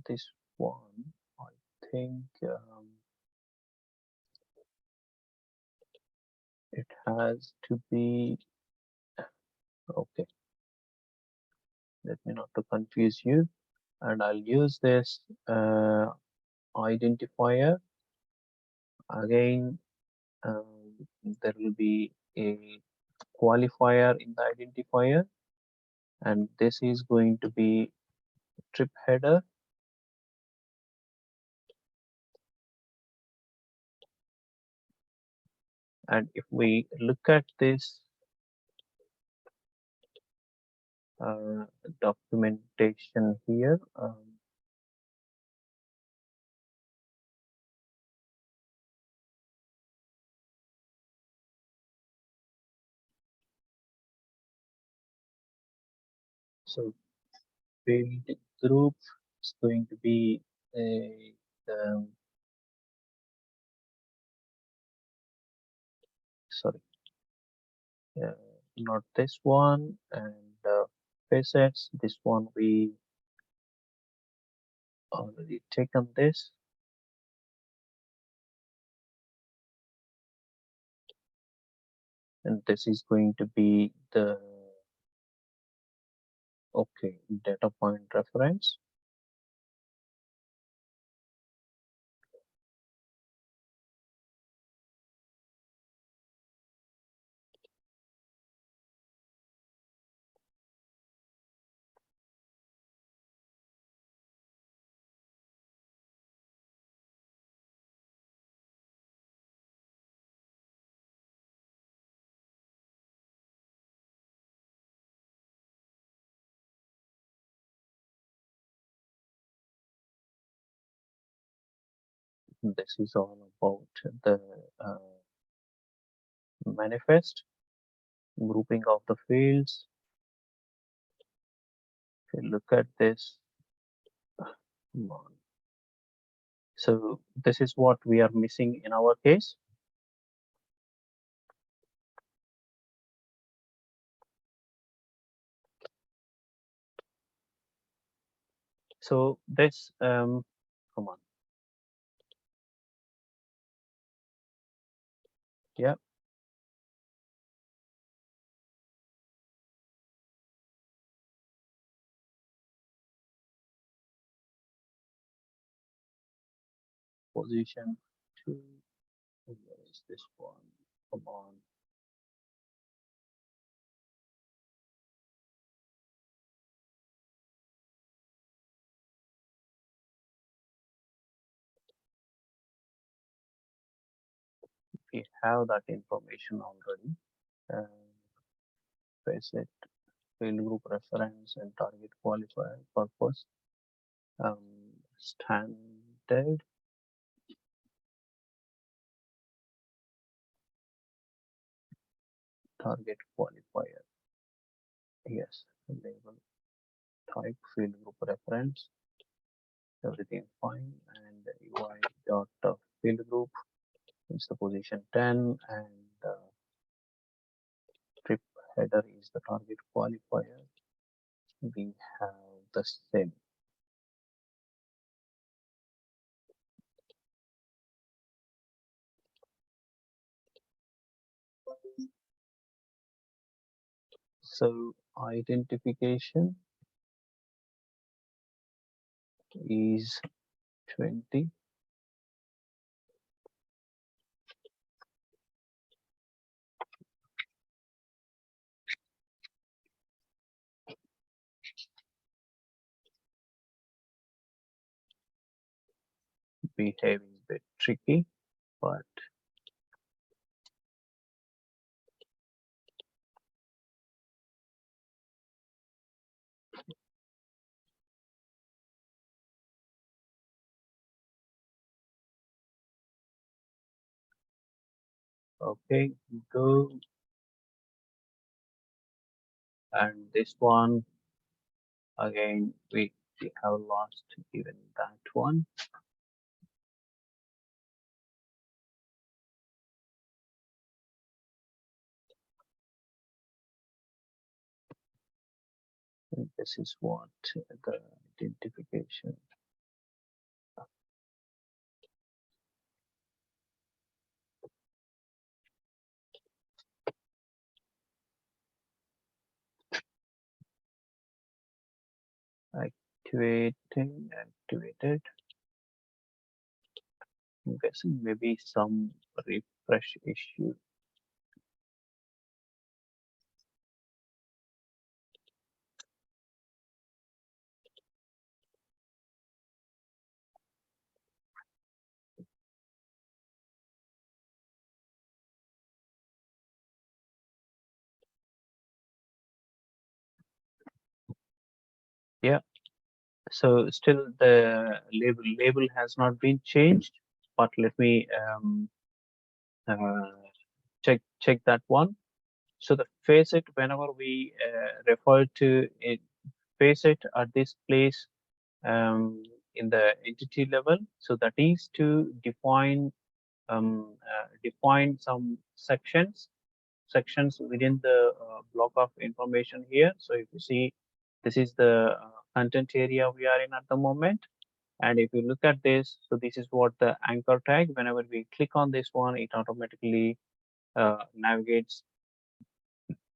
This one, I think it has to be okay. Let me not to confuse you, and I'll use this identifier again. There will be a qualifier in the identifier, and this is going to be trip header. And if we look at this documentation here, so field group is going to be a sorry, not this one, and facets, this one we already taken this. And this is going to be the data point reference. This is all about the manifest, grouping of the fields. If you look at this, come on. So this is what we are missing in our case. So this, come on. Yeah. Position 2. Where is this one? Come on. We have that information already. Facet, field group reference, and target qualifier purpose. Standard. Target qualifier. Yes. Label. Type, field group reference. Everything fine. And UI dot field group is the position 10, and trip header is the target qualifier. We have the same. So identification is 20. Behaving a bit tricky, but okay, go. And this one again, we have lost even that one. And this is what the identification. Activated. I'm guessing maybe some refresh issue. Yeah. So still the label has not been changed, but let me check that one. So the facet, whenever we refer to it, facet at this place in the entity level, so that is to define define some sections. sections within the block of information here. So if you see, this is the content area we are in at the moment. And if you look at this, so this is what the anchor tag, whenever we click on this one, it automatically navigates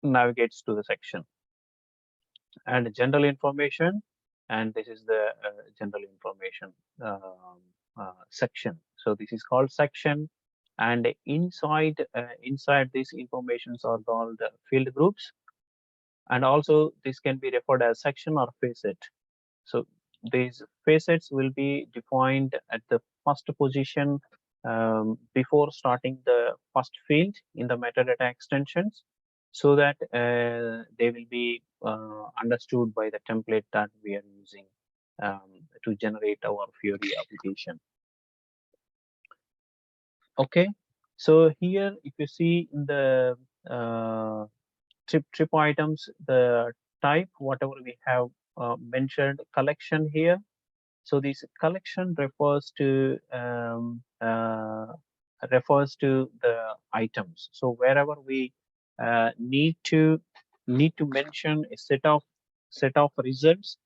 to the section. And general information, and this is the general information section. So this is called section, and inside these informations are called field groups, and also this can be referred as section or facet. So these facets will be defined at the first position before starting the first field in the metadata extensions, so that they will be understood by the template that we are using to generate our Fiori application. Okay, so here if you see in the trip items, the type, whatever we have mentioned, collection here. So this collection refers to the items. So wherever we need to mention a set of results,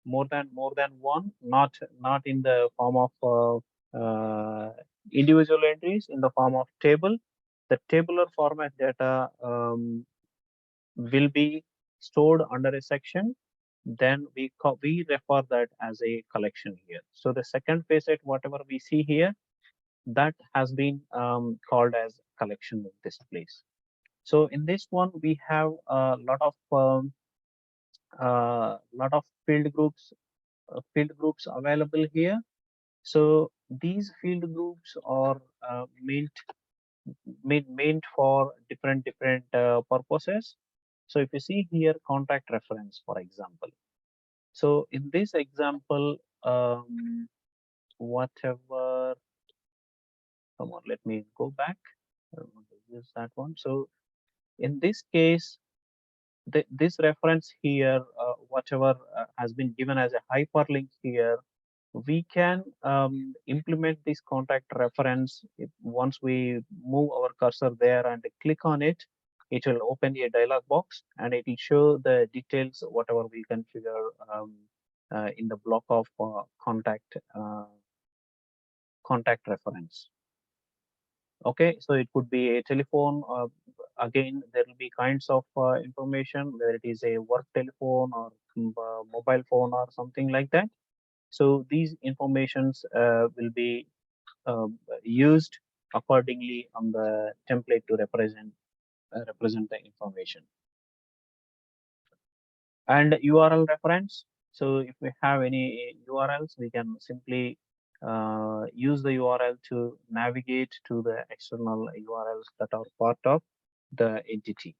more than one, not in the form of individual entries, in the form of table. The tabular format data will be stored under a section, then we refer that as a collection here. So the second facet, whatever we see here, that has been called as collection in this place. So in this one, we have a lot of field groups available here. So these field groups are meant for different purposes. So if you see here, contact reference, for example. So in this example, whatever, come on, let me go back. I want to use that one. So in this case, this reference here, whatever has been given as a hyperlink here, we can implement this contact reference. Once we move our cursor there and click on it, it will open a dialog box and it will show the details, whatever we configure in the block of contact reference. Okay, so it could be a telephone. Again, there will be kinds of information, whether it is a work telephone or mobile phone or something like that. So these informations will be used accordingly on the template to represent the information. And URL reference. So if we have any URLs, we can simply use the URL to navigate to the external URLs that are part of the entity.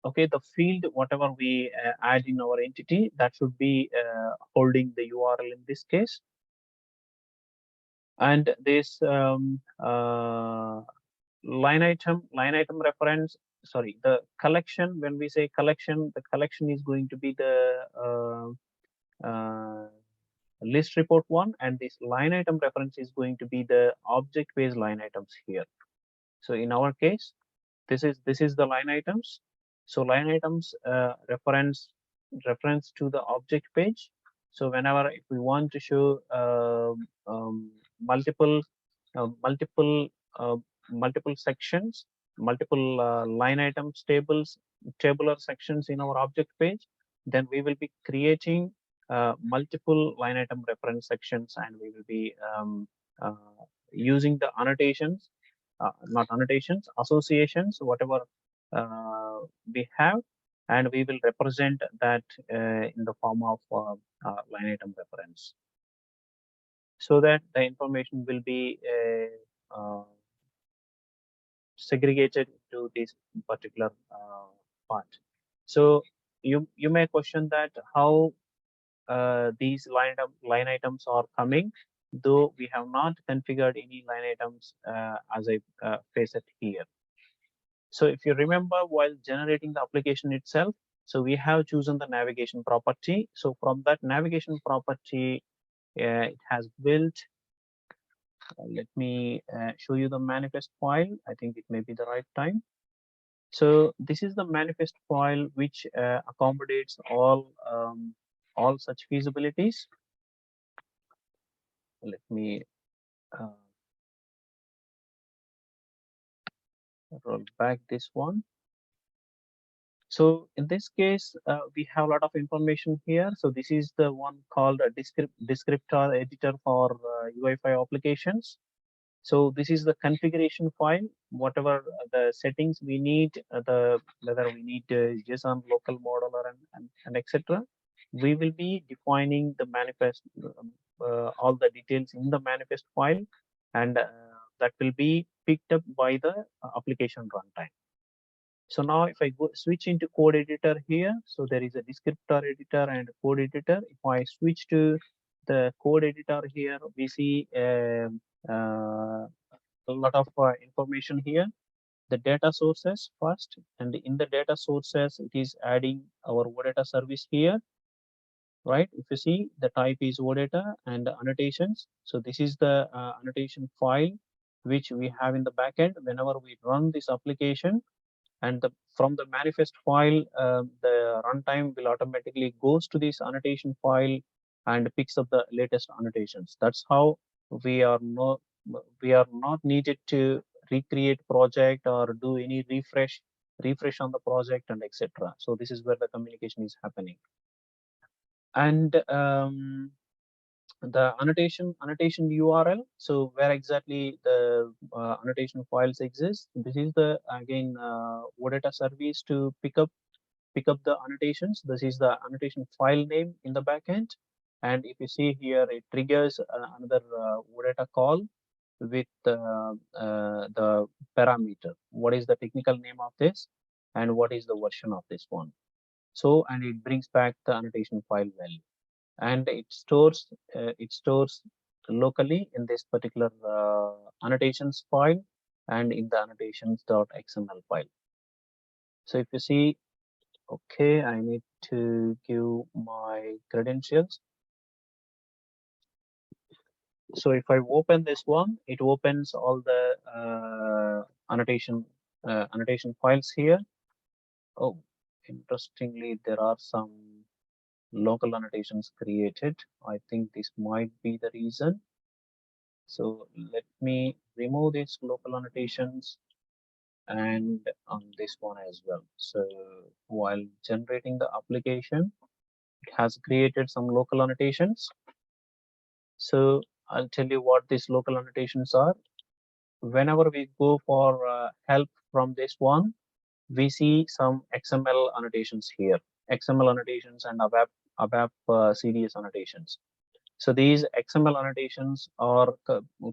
Okay, the field, whatever we add in our entity, that should be holding the URL in this case. And this line item reference, sorry, the collection, when we say collection, the collection is going to be the list report one, and this line item reference is going to be the object based line items here. So in our case, this is the line items. So line items reference to the object page. So whenever if we want to show multiple sections, multiple line items, tabular sections in our object page, then we will be creating multiple line item reference sections, and we will be using the annotations, not annotations, associations, whatever we have, and we will represent that in the form of line item reference, so that the information will be segregated to this particular part. So you may question that how these line items are coming, though we have not configured any line items as a facet here. So if you remember, while generating the application itself, so we have chosen the navigation property. So from that navigation property, it has built Let me show you the manifest file. I think it may be the right time. So this is the manifest file which accommodates all such feasibilities. Let me uh, roll back this one. So in this case, we have a lot of information here. So this is the one called a descriptor editor for UI5 applications. So this is the configuration file, whatever the settings we need, whether we need JSON local modeler and etc. We will be defining the manifest, all the details in the manifest file, and that will be picked up by the application runtime. So now if I go switch into code editor here, so there is a descriptor editor and code editor. If I switch to the code editor here, we see a lot of information here. The data sources first, and in the data sources, it is adding our OData service here, right? If you see, the type is OData and the annotations. So this is the annotation file which we have in the backend. Whenever we run this application, and from the manifest file, the runtime will automatically goes to this annotation file and picks up the latest annotations. That's how we are not needed to recreate project or do any refresh on the project and etc. So this is where the communication is happening. And the annotation URL, so where exactly the annotation files exist. This is the again OData service to pick up the annotations. This is the annotation file name in the backend, and if you see here, it triggers another OData call with the parameter. What is the technical name of this, and what is the version of this one? So, and it brings back the annotation file value, and it stores locally in this particular annotations file and in the annotations.xml file. So if you see, okay, I need to give my credentials. So if I open this one, it opens all the annotation files here. Oh, interestingly, there are some local annotations created. I think this might be the reason. So let me remove these local annotations and on this one as well. So while generating the application, it has created some local annotations. So I'll tell you what these local annotations are. Whenever we go for help from this one, we see some XML annotations here, XML annotations and ABAP CDS annotations. So these XML annotations are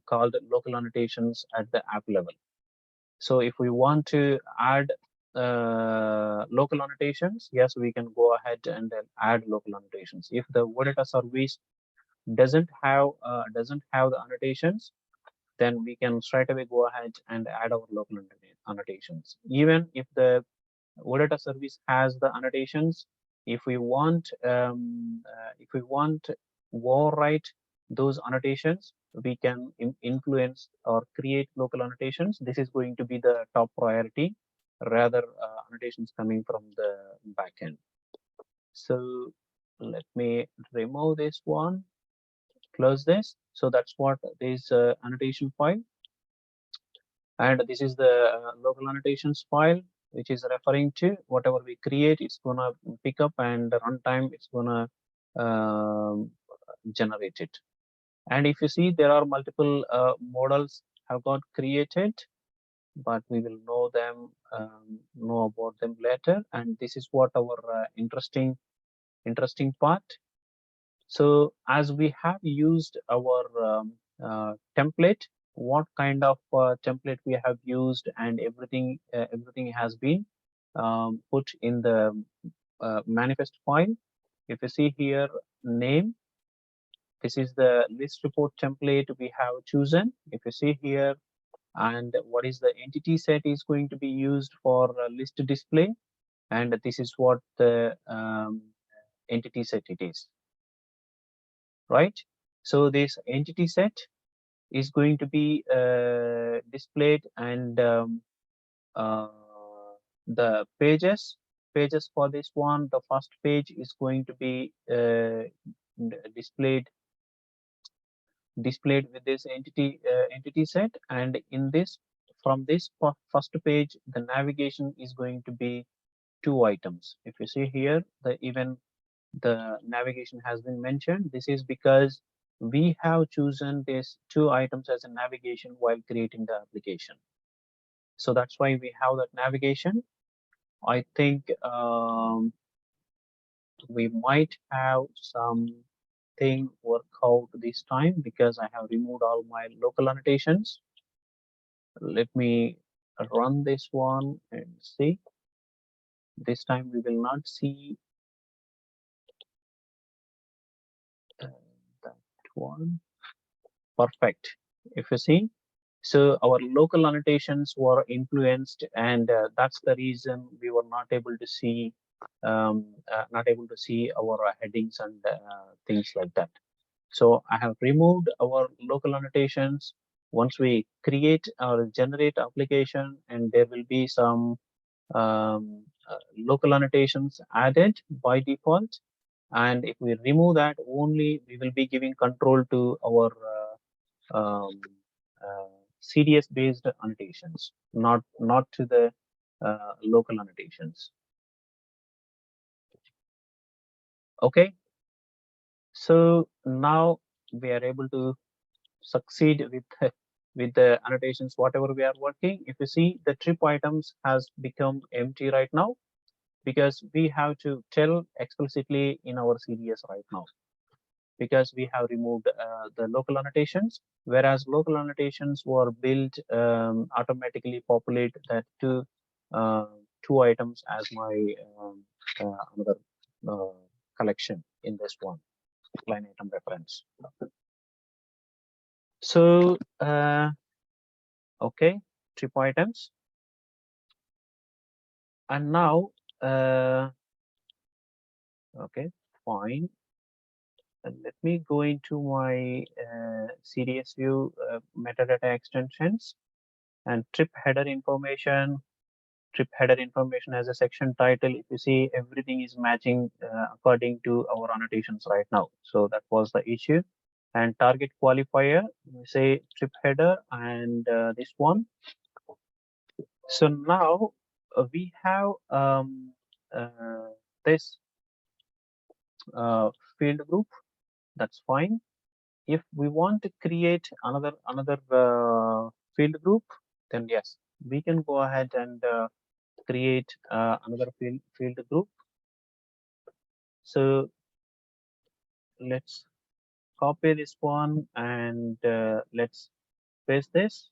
called local annotations at the app level. So if we want to add local annotations, yes, we can go ahead and then add local annotations. If the OData service doesn't have the annotations, then we can straight away go ahead and add our local annotations. Even if the OData service has the annotations, if we want overwrite those annotations, we can influence or create local annotations. This is going to be the top priority, rather annotations coming from the backend. So let me remove this one, close this. So that's what this annotation file, and this is the local annotations file, which is referring to whatever we create. It's gonna pick up, and the runtime it's gonna generate it. And if you see, there are multiple models have got created, but we will know about them later. And this is what our interesting part. So as we have used our template, what kind of template we have used, and everything has been put in the manifest file. If you see here, name, this is the ListReport template we have chosen. If you see here, and what is the entity set is going to be used for list display, and this is what the entity set it is, right? So this entity set is going to be displayed, and uh, the pages for this one, the first page is going to be displayed with this entity set, and in this, from this first page, the navigation is going to be 2 items. If you see here, even the navigation has been mentioned. This is because we have chosen these 2 items as a navigation while creating the application. So that's why we have that navigation. I think we might have something work out this time, because I have removed all my local annotations. Let me run this one and see. This time we will not see that one. Perfect. If you see, so our local annotations were influenced, and that's the reason we were not able to see our headings and things like that. So I have removed our local annotations. Once we create or generate application, and there will be some local annotations added by default. And if we remove that, only we will be giving control to our um, uh, CDS based annotations, not to the local annotations. Okay, so now we are able to succeed with with the annotations whatever we are working. If you see, the trip items has become empty right now, because we have to tell explicitly in our CDS right now, because we have removed the local annotations, whereas local annotations were built automatically populate that uh, 2 items as my another uh, collection in this one line item reference. So okay, trip items, and now okay, fine. And let me go into my CDS view metadata extensions, and trip header information. Trip header information as a section title. If you see, everything is matching according to our annotations right now. So that was the issue. And target qualifier, we say trip header, and this one. So now we have uh, this field group. That's fine. If we want to create another field group, then yes, we can go ahead and create another field group. So let's copy this one, and let's paste this,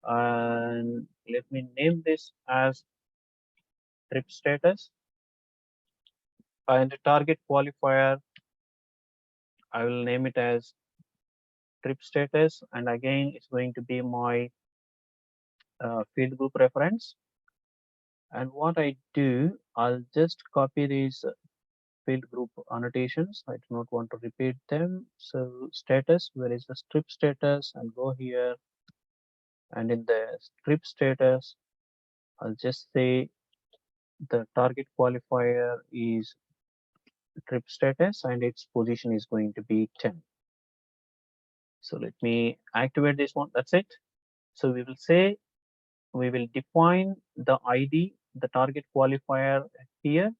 and let me name this as trip status, and the target qualifier, I will name it as trip status, and again it's going to be my field group reference. And what I do, I'll just copy these field group annotations. I do not want to repeat them. So status, where is the strip status? I'll go here, and in the strip status, I'll just say the target qualifier is trip status, and its position is going to be 10. So let me activate this one. That's it. So we will say, we will define the ID, the target qualifier here.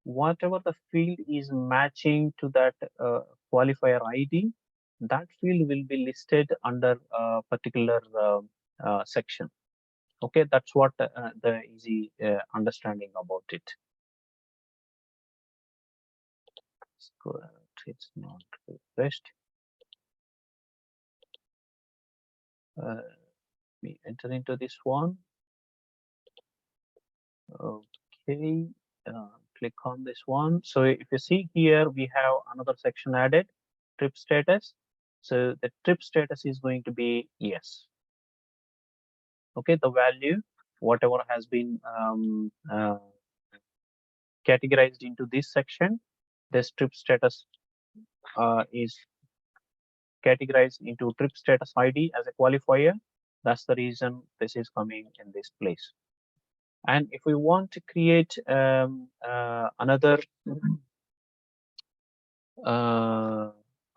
Whatever the field is matching to that qualifier ID, that field will be listed under a particular section. Okay, that's what the easy understanding about it. It's not refreshed. We enter into this one. Okay, click on this one. So if you see here, we have another section added, trip status. So the trip status is going to be yes. Okay, the value, whatever has been categorized into this section, this trip status is categorized into trip status ID as a qualifier. That's the reason this is coming in this place. And if we want to create another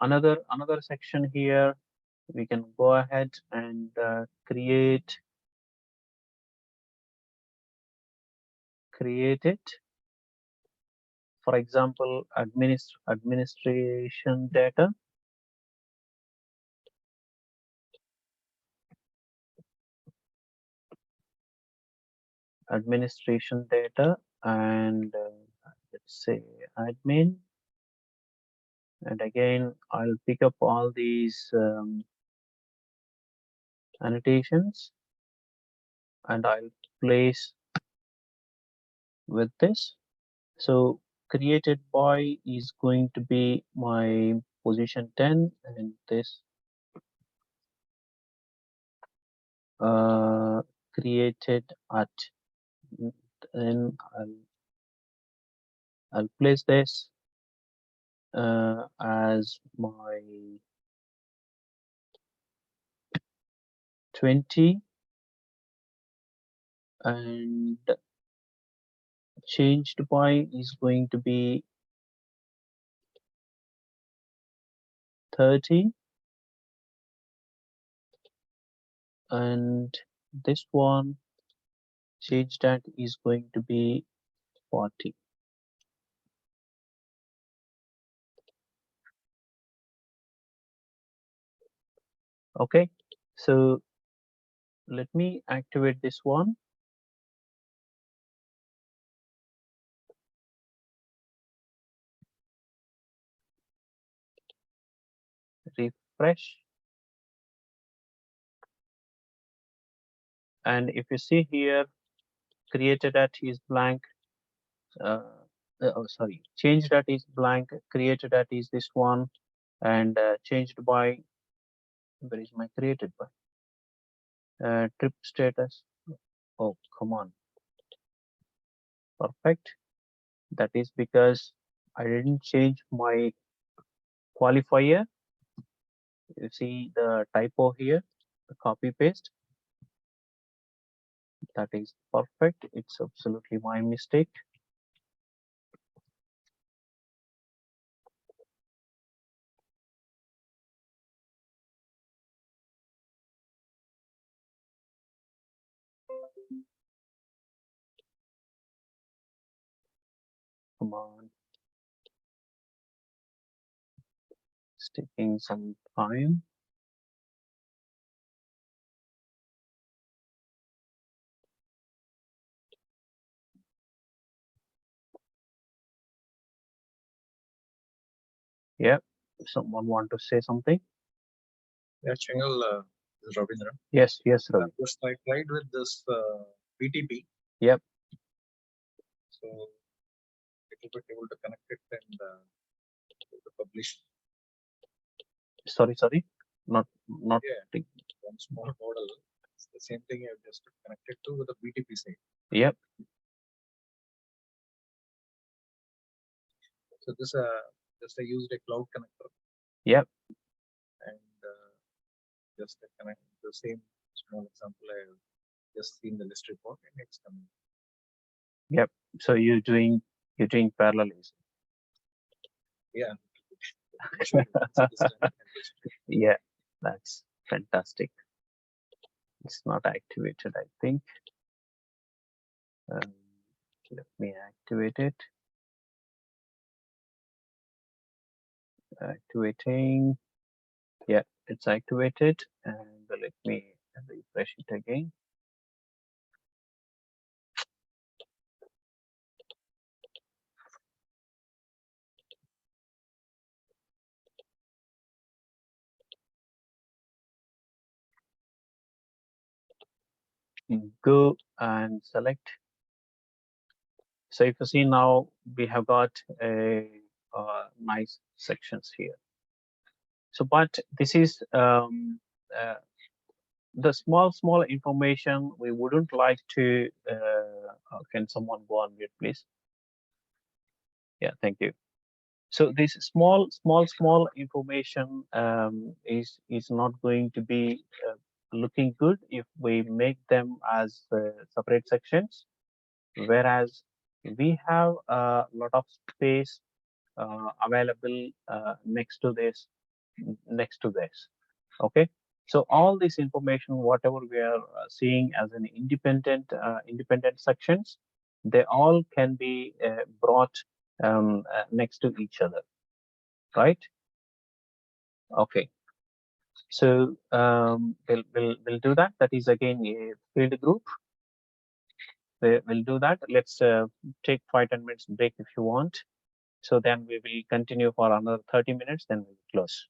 another section here, we can go ahead and create it. For example, administration data. Administration data, and let's say admin, and again I'll pick up all these annotations and I'll place with this. So created by is going to be my position 10, and this created at, then I'll place this as my 20, and changed by is going to be 30, and this one changed at is going to be 40. Okay, so let me activate this one. Refresh, and if you see here, created at is blank, sorry, changed at is blank, created at is this one, and changed by, where is my created by, trip status, oh come on, perfect. That is because I didn't change my qualifier. You see the typo here, the copy paste. That is perfect. It's absolutely my mistake. Come on. It's taking some time. Yeah. Someone want to say something? Yeah, Chingal, this is Ravindra. Yes, yes, Ravi. Just I tried with this BTP. Yep. So it will be able to connect it and publish. Sorry. Not. Yeah. One small model. It's the same thing I've just connected to with the BTP side. Yep. So this just I used a cloud connector. Yep. And just connect the same small example I have just seen the ListReport and it's coming. Yep. So you're doing parallelism. Yeah. Yeah, that's fantastic. It's not activated, I think. Let me activate it. Activating. Yeah, it's activated, and let me refresh it again. Go and select. So if you see now, we have got a nice sections here. So, but this is the small information we wouldn't like to. Can someone go on mute, please? Yeah, thank you. So this small information is not going to be looking good if we make them as separate sections, whereas we have a lot of space available next to this. Okay, so all this information, whatever we are seeing as an independent sections, they all can be brought next to each other, right? Okay, so we'll do that. That is again a field group. We'll do that. Let's take 5-10 minutes break if you want. So then we will continue for another 30 minutes, then we'll close.